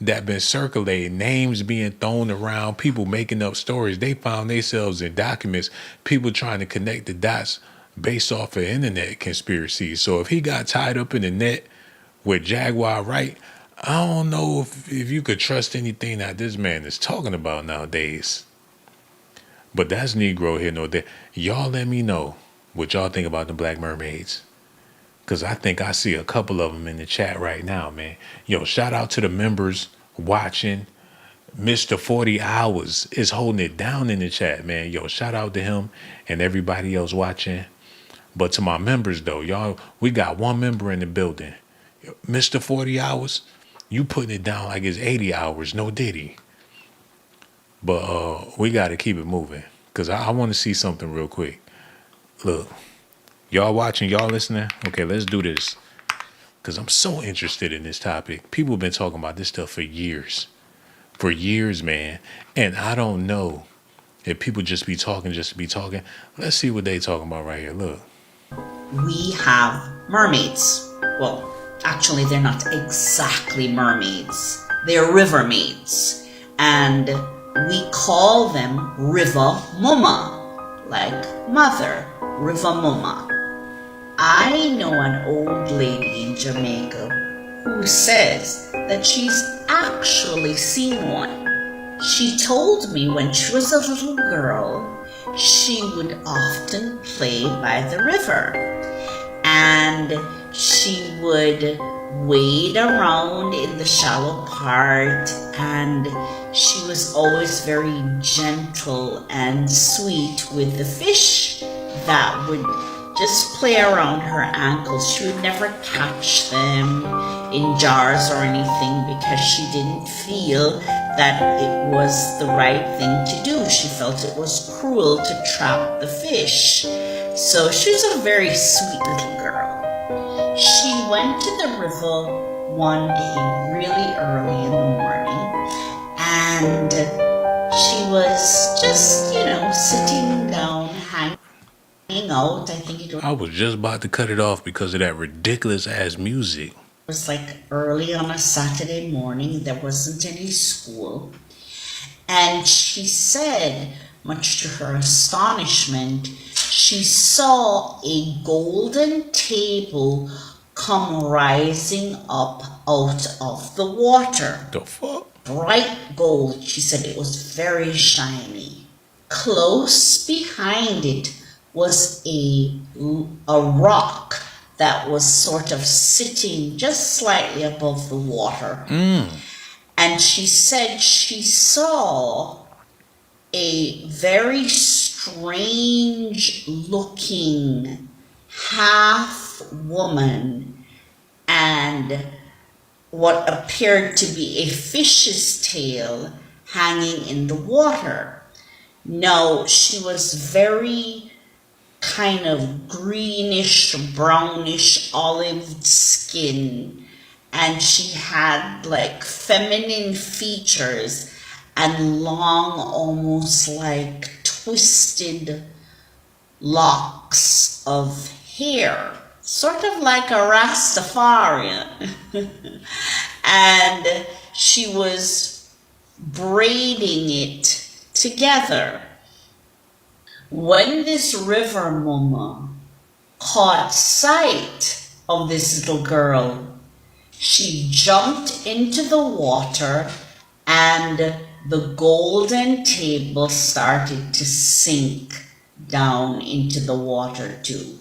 that been circulating, names being thrown around, people making up stories. They found themselves in documents, people trying to connect the dots based off of internet conspiracies. So if he got tied up in the net with Jaguar Wright, I don't know if you could trust anything that this man is talking about nowadays. But that's Negro here, no there. Y'all let me know what y'all think about the Black Mermaids. Because I think I see a couple of them in the chat right now, man. Yo, shout out to the members watching. Mr. 40 Hours is holding it down in the chat, man. Yo, shout out to him and everybody else watching. But to my members, though, y'all, we got one member in the building. Mr. 40 Hours, you putting it down like it's 80 hours, no Diddy. But we got to keep it moving because I want to see something real quick. Look, y'all watching, y'all listening? Okay, let's do this because I'm so interested in this topic. People have been talking about this stuff for years. For years, man. And I don't know If people just be talking, let's see what they talking about right here. Look. We have mermaids. Well, actually, they're not exactly mermaids. They're river maids. And we call them River Mama, like mother, River Mama. I know an old lady in Jamaica who says that she's actually seen one. She told me when she was a little girl, she would often play by the river. And she would wade around in the shallow part, and she was always very gentle and sweet with the fish that would just play around her ankles. She would never catch them in jars or anything because she didn't feel that it was the right thing to do. She felt it was cruel to trap the fish. So she was a very sweet little girl. She went to the river one day really early in the morning, and she was just, sitting down, hanging out. I think it I was just about to cut it off because of that ridiculous ass music. was like early on a Saturday morning. There wasn't any school. And she said, much to her astonishment, she saw a golden table come rising up out of the water. The fuck? Bright gold. She said it was very shiny. Close behind it was a rock that was sort of sitting just slightly above the water. And she said she saw a very strange looking half woman and what appeared to be a fish's tail hanging in the water. Now, she was very kind of greenish, brownish, olive skin, and she had like feminine features and long, almost like twisted locks of hair, sort of like a Rastafarian. And she was braiding it together. When this river mama caught sight of this little girl, she jumped into the water and the golden table started to sink down into the water too.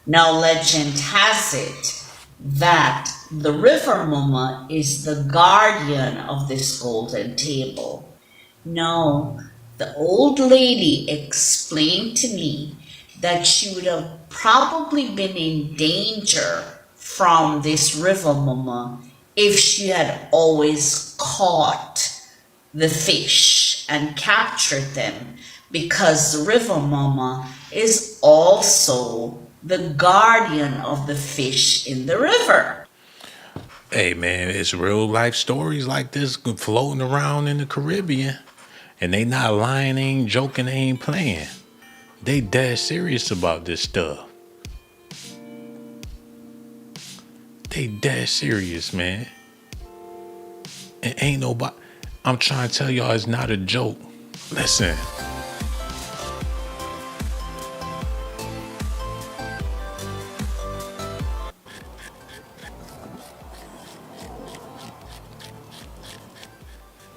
Now legend has it that the river mama is the guardian of this golden table. Now, the old lady explained to me that she would have probably been in danger from this river mama if she had always caught the fish and captured them, because the river mama is also the guardian of the fish in the river. Hey man, it's real life stories like this floating around in the Caribbean. And they not lying, they ain't joking, they ain't playing. They dead serious about this stuff. They dead serious, man. And ain't nobody, I'm trying to tell y'all, it's not a joke. Listen.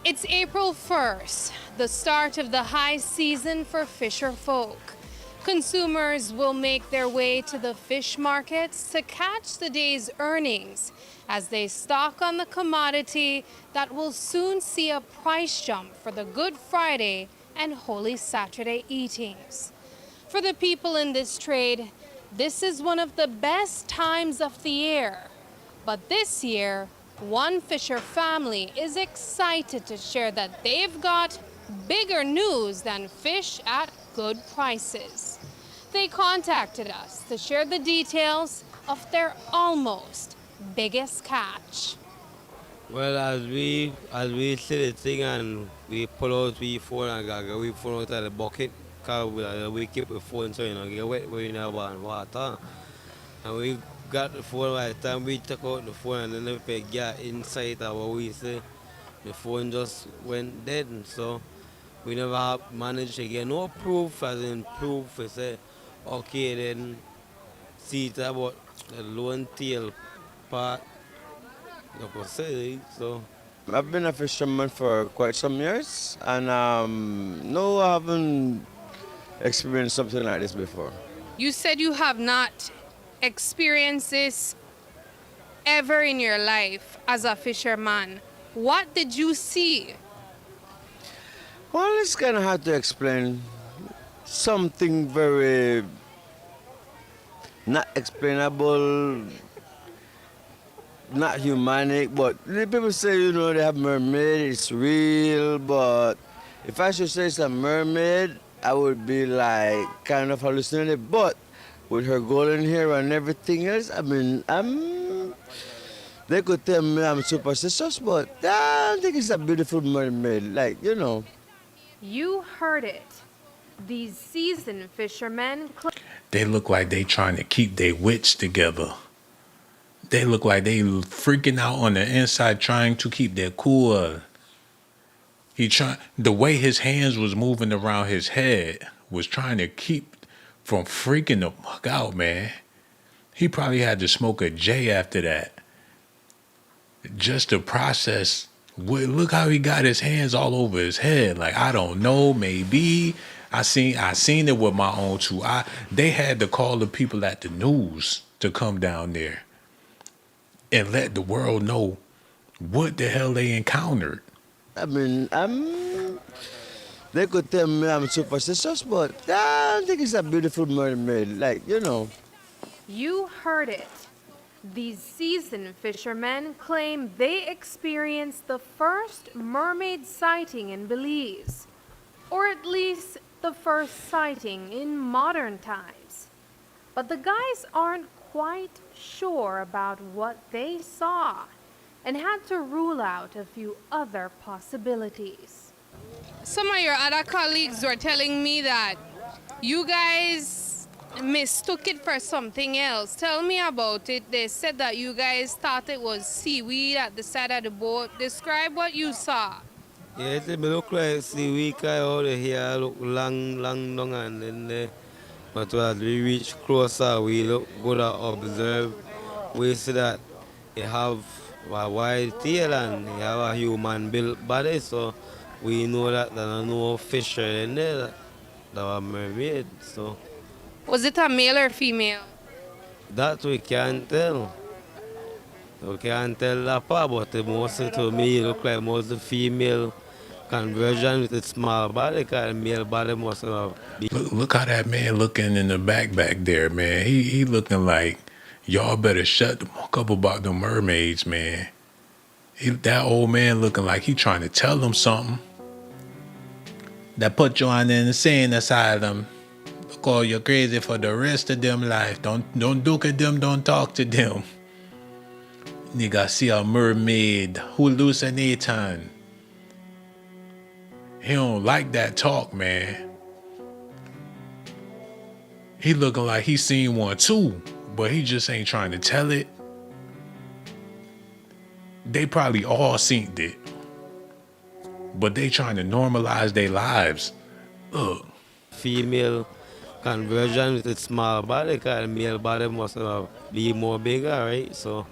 It's April 1st, the start of the high season for fisher folk. Consumers will make their way to the fish markets to catch the day's earnings as they stock on the commodity that will soon see a price jump for the Good Friday and Holy Saturday eatings. For the people in this trade, this is one of the best times of the year. But this year, one fisher family is excited to share that they've got bigger news than fish at good prices. They contacted us to share the details of their almost biggest catch. Well, as we see the thing and we pull out we phone and get we phone out of the bucket. Cause we keep the phone so you know get wet when you never want water. And we got the phone by the time we took out the phone and then if we get inside of what we say, the phone just went dead. And so we never have managed to get no proof as in proof. We say, okay then see it about the lone tail part. Like I say, so. I've been a fisherman for quite some years, and no, I haven't experienced something like this before. You said you have not experienced this ever in your life as a fisherman. What did you see? Well, it's kind of hard to explain. Something very not explainable, not humanic, but the people say, you know, they have mermaid, it's real, but if I should say it's a mermaid, I would be like kind of hallucinated. But with her golden hair and everything else, I mean, they could tell me I'm superstitious, but I think it's a beautiful mermaid, like, you know. You heard it. These seasoned fishermen. They look like they trying to keep their wits together. They look like they freaking out on the inside trying to keep their cool. The way his hands was moving around his head was trying to keep from freaking the fuck out, man. He probably had to smoke a J after that. Just to process, look how he got his hands all over his head. Like, I don't know, maybe. I seen it with my own two eyes. They had to call the people at the news to come down there and let the world know what the hell they encountered. I mean, they could tell me I'm superstitious, but I think it's a beautiful mermaid, like, you know. You heard it. These seasoned fishermen claim they experienced the first mermaid sighting in Belize, or at least the first sighting in modern times. But the guys aren't quite sure about what they saw and had to rule out a few other possibilities. Some of your other colleagues were telling me that you guys mistook it for something else. Tell me about it. They said that you guys thought it was seaweed at the side of the boat. Describe what you saw. Yeah, it look like seaweed, all the hair look long, long, and then but as we reach closer, we look good at observe. We see that it have a wide tail and it have a human built body, so we know that there are no fish in there that are mermaid. So Was it a male or female? that we can't tell. We can't tell that part, but mostly to me it look like mostly female conversion with a small body, because the male body must have big. Look how that man looking in the back there, man. He looking like, y'all better shut the fuck up about the mermaids, man. That old man looking like he trying to tell them something. That put you on the insane asylum. Call you crazy for the rest of them life. Don't look at them, don't talk to them. Nigga see a mermaid hallucinating. He don't like that talk, man. He looking like he seen one too, but he just ain't trying to tell it. They probably all seen it, but they trying to normalize their lives. Ugh. Female conversion with a small body, because the male body must be more bigger, right? So.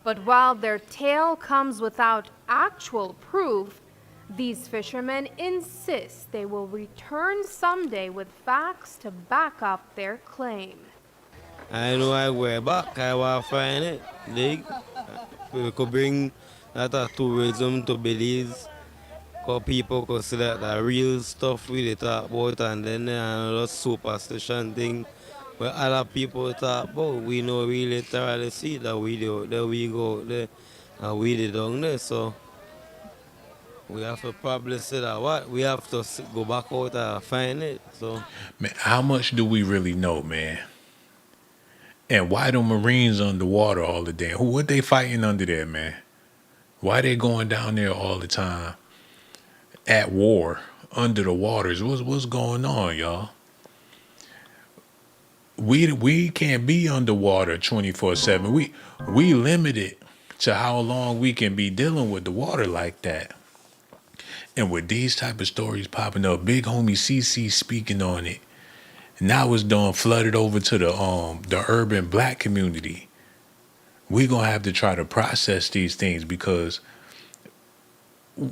But while their tale comes without actual proof, these fishermen insist they will return someday with facts to back up their claim. I know I go back, I want to find it. We could bring that tourism to Belize, because people could see that the real stuff we talk about, and then another superstition thing where other people talk about. We know we literally see that video, there we go there, and we did down there, so we have to probably say that we have to go back out and find it. So, Man, how much do we really know, man? And why the Marines underwater all the damn? What they fighting under there, man? Why they going down there all the time? at war under the waters. What's going on, y'all? We can't be underwater 24/7. We limited to how long we can be dealing with the water like that. And with these type of stories popping up, Big Homie CC speaking on it. Now it's done flooded over to the urban black community. We gonna have to try to process these things because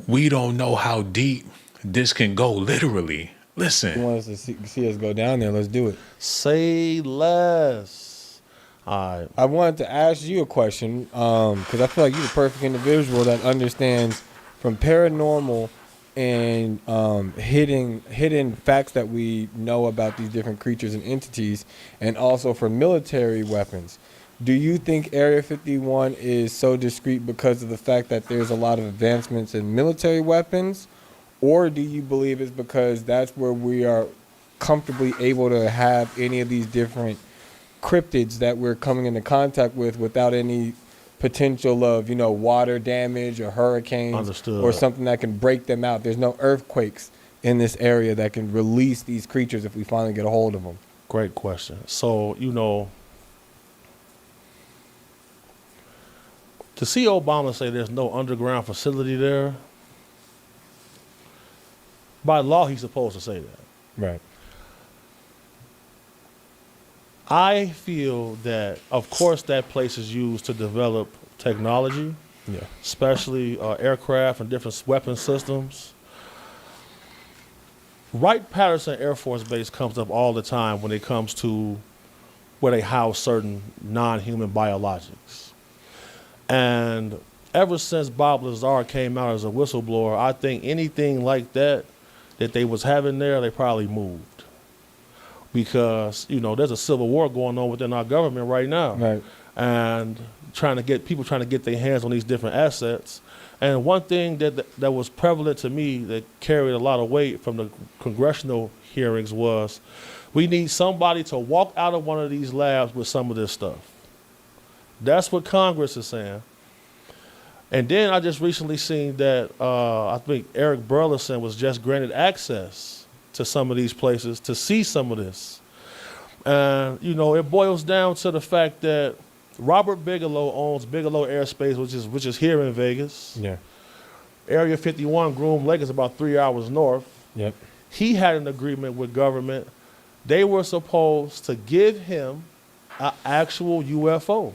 we don't know how deep this can go literally. Listen. You want us to see us go down there, let's do it. Say less. All right. I wanted to ask you a question because I feel like you're the perfect individual that understands from paranormal and hidden facts that we know about these different creatures and entities, and also for military weapons. Do you think Area 51 is so discreet because of the fact that there's a lot of advancements in military weapons? Or do you believe it's because that's where we are comfortably able to have any of these different cryptids that we're coming into contact with without any potential of, water damage or hurricanes? Understood. Or something that can break them out? There's no earthquakes in this area that can release these creatures if we finally get a hold of them. Great question. So, to see Obama say there's no underground facility there, by law, he's supposed to say that. Right. I feel that, of course, that place is used to develop technology, especially aircraft and different weapon systems. Wright-Patterson Air Force Base comes up all the time when it comes to where they house certain non-human biologics. And ever since Bob Lazar came out as a whistleblower, I think anything like that they was having there, they probably moved. Because, there's a civil war going on within our government right now. Right. And people trying to get their hands on these different assets. And one thing that was prevalent to me that carried a lot of weight from the congressional hearings was we need somebody to walk out of one of these labs with some of this stuff. That's what Congress is saying. And then I just recently seen that I think Eric Burleson was just granted access to some of these places to see some of this. And, it boils down to the fact that Robert Bigelow owns Bigelow Airspace, which is here in Vegas. Yeah. Area 51, Groom Lake, is about 3 hours north. Yep. He had an agreement with government. They were supposed to give him an actual UFO.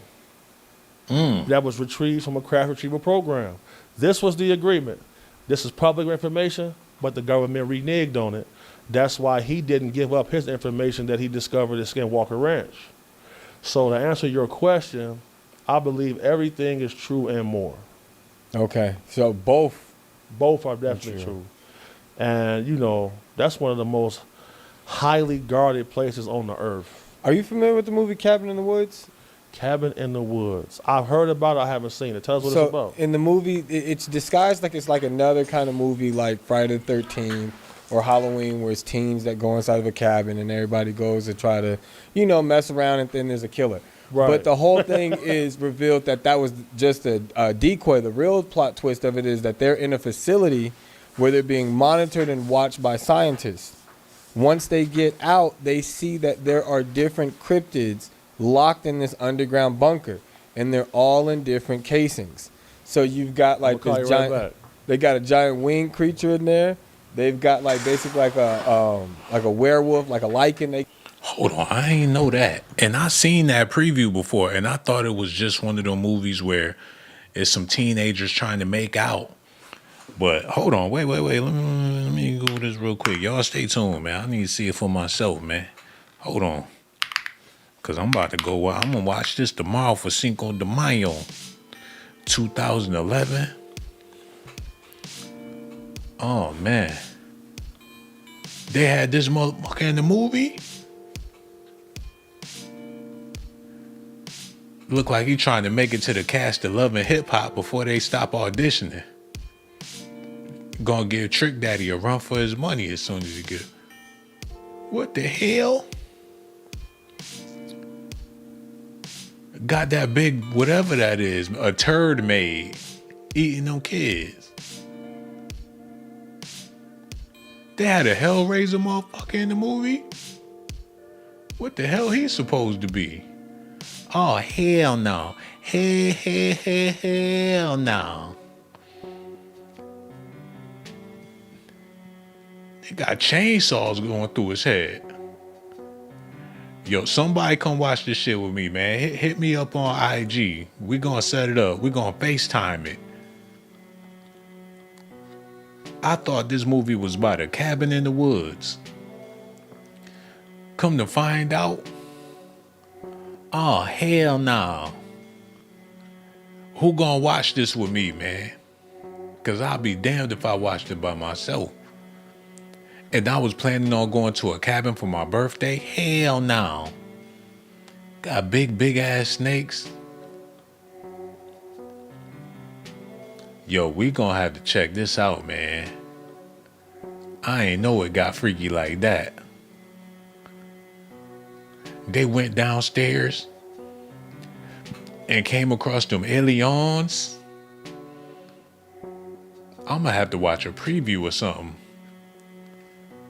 That was retrieved from a craft retrieval program. This was the agreement. This is public information, but the government reneged on it. That's why he didn't give up his information that he discovered at Skinwalker Ranch. So to answer your question, I believe everything is true and more. Okay, so both are definitely true. And, that's one of the most highly guarded places on the earth. Are you familiar with the movie Cabin in the Woods? Cabin in the Woods. I've heard about it. I haven't seen it. Tell us what it's about. In the movie, it's disguised like it's like another kind of movie like Friday the 13th or Halloween, where it's teens that go inside of a cabin and everybody goes to try to, mess around, and then there's a killer. Right. But the whole thing is revealed that was just a decoy. The real plot twist of it is that they're in a facility where they're being monitored and watched by scientists. Once they get out, they see that there are different cryptids locked in this underground bunker, and they're all in different casings. So you've got like this giant. They got a giant winged creature in there. They've got like basically like a werewolf, like a lichen. Hold on, I ain't know that. And I seen that preview before, and I thought it was just one of those movies where it's some teenagers trying to make out. But hold on, wait. Let me go this real quick. Y'all stay tuned, man. I need to see it for myself, man. Hold on. Because I'm about to go, I'm going to watch this tomorrow for Cinco de Mayo, 2011. Oh, man. They had this motherfucker in the movie? Look like he trying to make it to the cast of Love and Hip Hop before they stop auditioning. Gonna give Trick Daddy a run for his money as soon as he get. What the hell? Got that big whatever that is, a turd made, eating them kids. They had a Hellraiser motherfucker in the movie? What the hell he supposed to be? Oh, hell no. Hell no. They got chainsaws going through his head. Yo, somebody come watch this shit with me, man. Hit me up on IG. We gonna set it up. We gonna FaceTime it. I thought this movie was about a cabin in the woods. Come to find out, oh, hell no. Who gonna watch this with me, man? Cause I'll be damned if I watched it by myself. And I was planning on going to a cabin for my birthday. Hell no. Got big ass snakes. Yo, we gonna have to check this out, man. I ain't know it got freaky like that. They went downstairs and came across them aliens. I'm gonna have to watch a preview or something.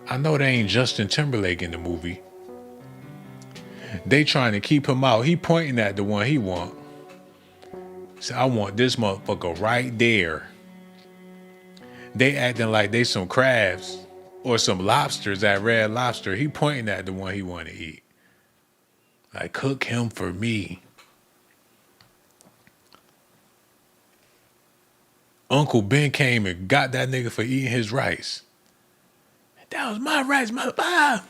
I know they ain't Justin Timberlake in the movie. They trying to keep him out. He pointing at the one he want. So I want this motherfucker right there. They acting like they some crabs or some lobsters at Red Lobster. He pointing at the one he want to eat. Like, cook him for me. Uncle Ben came and got that nigga for eating his rice. That was my rice, motherfucker.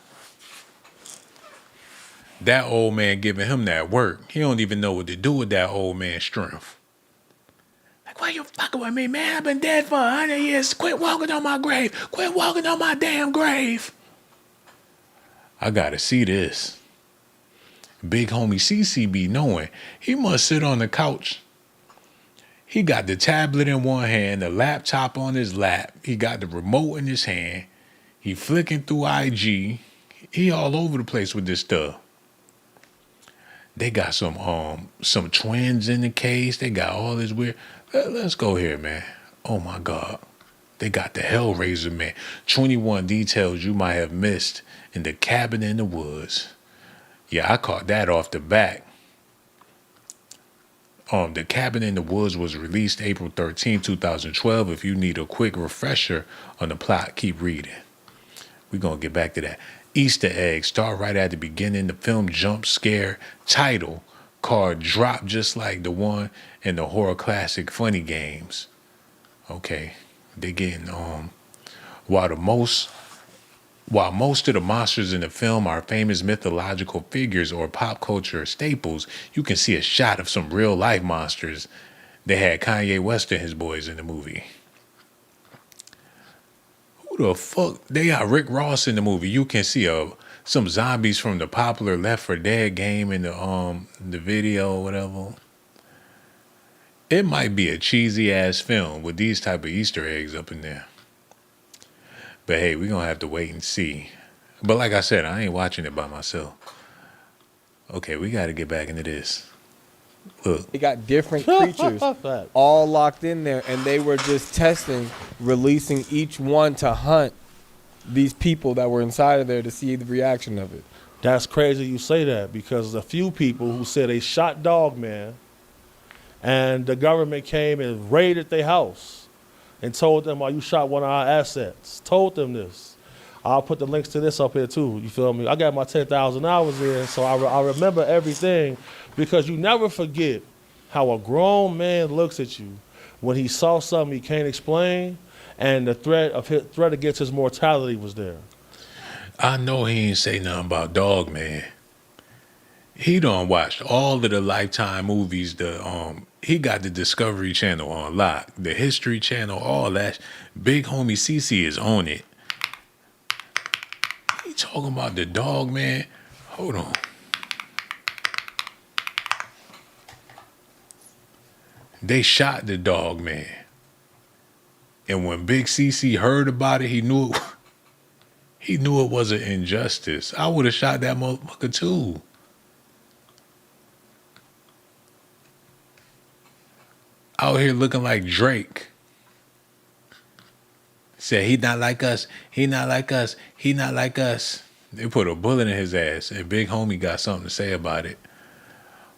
That old man giving him that work. He don't even know what to do with that old man's strength. Like, why you fucking with me, man? I've been dead for 100 years. Quit walking on my grave. Quit walking on my damn grave. I gotta see this. Big homie CC be knowing. He must sit on the couch. He got the tablet in one hand, the laptop on his lap. He got the remote in his hand. He flicking through IG. He all over the place with this stuff. They got some twins in the case. They got all this weird. Let's go here, man. Oh my God. They got the Hellraiser, man. 21 details you might have missed in the cabin in the woods. Yeah, I caught that off the back. The Cabin in the Woods was released April 13, 2012. If you need a quick refresher on the plot, keep reading. We're going to get back to that. Easter egg start right at the beginning. The film jump scare title card dropped just like the one in the horror classic Funny Games. Okay, they getting while most of the monsters in the film are famous mythological figures or pop culture staples, you can see a shot of some real life monsters. They had Kanye West and his boys in the movie. Who the fuck? They got Rick Ross in the movie. You can see some zombies from the popular Left 4 Dead game in the video or whatever. It might be a cheesy ass film with these type of Easter eggs up in there. But hey, we're going to have to wait and see. But like I said, I ain't watching it by myself. Okay, we got to get back into this. Look. They got different creatures all locked in there, and they were just testing, releasing each one to hunt these people that were inside of there to see the reaction of it. That's crazy you say that, because a few people who said they shot Dogman, and the government came and raided their house and told them, "Oh, you shot one of our assets." Told them this. I'll put the links to this up here too. You feel me? I got my 10,000 hours in, so I remember everything, because you never forget how a grown man looks at you when he saw something he can't explain, and the threat against his mortality was there. I know he ain't say nothing about Dogman. He done watched all of the Lifetime movies. He got the Discovery Channel on lock, the History Channel, all that. Big homie CC is on it. He talking about the Dogman. Hold on. They shot the Dogman. And when Big CC heard about it, he knew it was an injustice. I would have shot that motherfucker too. Out here looking like Drake. Said he not like us. He not like us. He not like us. They put a bullet in his ass, and Big Homie got something to say about it.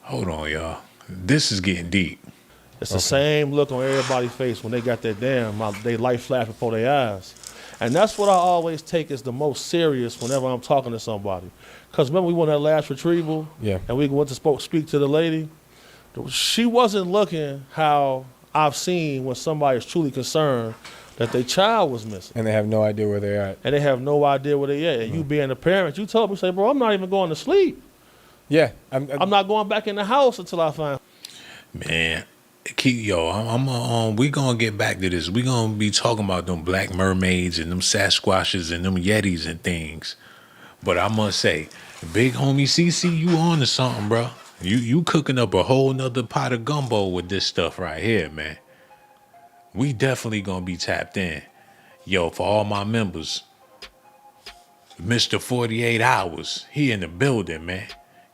Hold on, y'all. This is getting deep. It's the same look on everybody's face when they got that they light flash before their eyes. And that's what I always take as the most serious whenever I'm talking to somebody. Because remember we went that last retrieval? Yeah. And we went to speak to the lady? She wasn't looking how I've seen when somebody is truly concerned that their child was missing. And they have no idea where they're at. And they have no idea where they're at. And you being a parent, you told me, say, bro, I'm not even going to sleep. Yeah. I'm not going back in the house until I find. Man, we gonna get back to this. We gonna be talking about them black mermaids and them Sasquatches and them Yetis and things. But I must say, Big Homie CC, you on to something, bro. You cooking up a whole nother pot of gumbo with this stuff right here, man. We definitely gonna be tapped in. Yo, for all my members, Mr. 48 Hours, he in the building, man.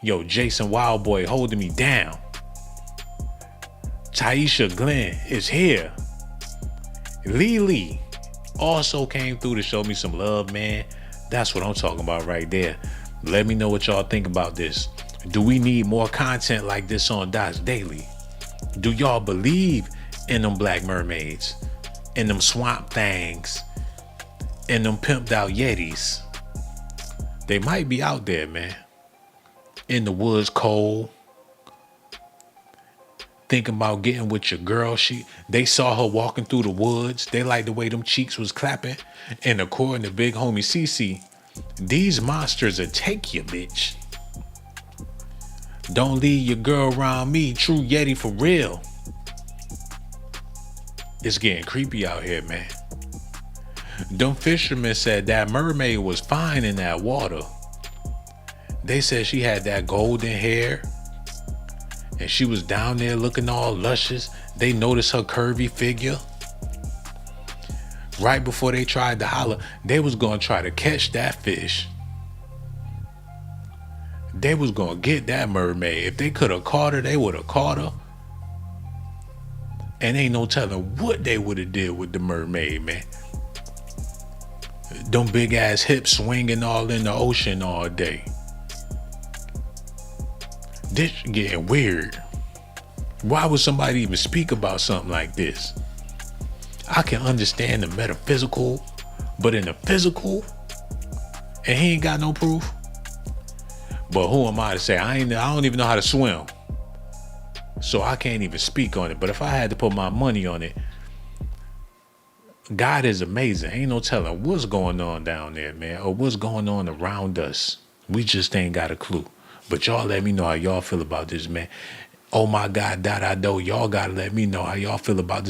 Yo, Jason Wildboy holding me down. Taisha Glenn is here. Lee also came through to show me some love, man. That's what I'm talking about right there. Let me know what y'all think about this. Do we need more content like this on Dots Daily? Do y'all believe in them black mermaids, in them swamp things, in them pimped out Yetis? They might be out there, man. In the woods, cold. Thinking about getting with your girl. They saw her walking through the woods. They liked the way them cheeks was clapping. And according to Big Homie CC, these monsters will take you, bitch. Don't leave your girl around me. True Yeti for real. It's getting creepy out here, man. Them fishermen said that mermaid was fine in that water. They said she had that golden hair. And she was down there looking all luscious. They noticed her curvy figure. Right before they tried to holler, they was gonna try to catch that fish. They was gonna get that mermaid. If they could have caught her, they would have caught her. And ain't no telling what they would have did with the mermaid, man. Them big ass hips swinging all in the ocean all day. This getting weird. Why would somebody even speak about something like this? I can understand the metaphysical, but in the physical, and he ain't got no proof. But who am I to say? I don't even know how to swim, so I can't even speak on it. But if I had to put my money on it, God is amazing. Ain't no telling what's going on down there, man, or what's going on around us. We just ain't got a clue. But y'all let me know how y'all feel about this, man. Oh my God, y'all gotta let me know how y'all feel about this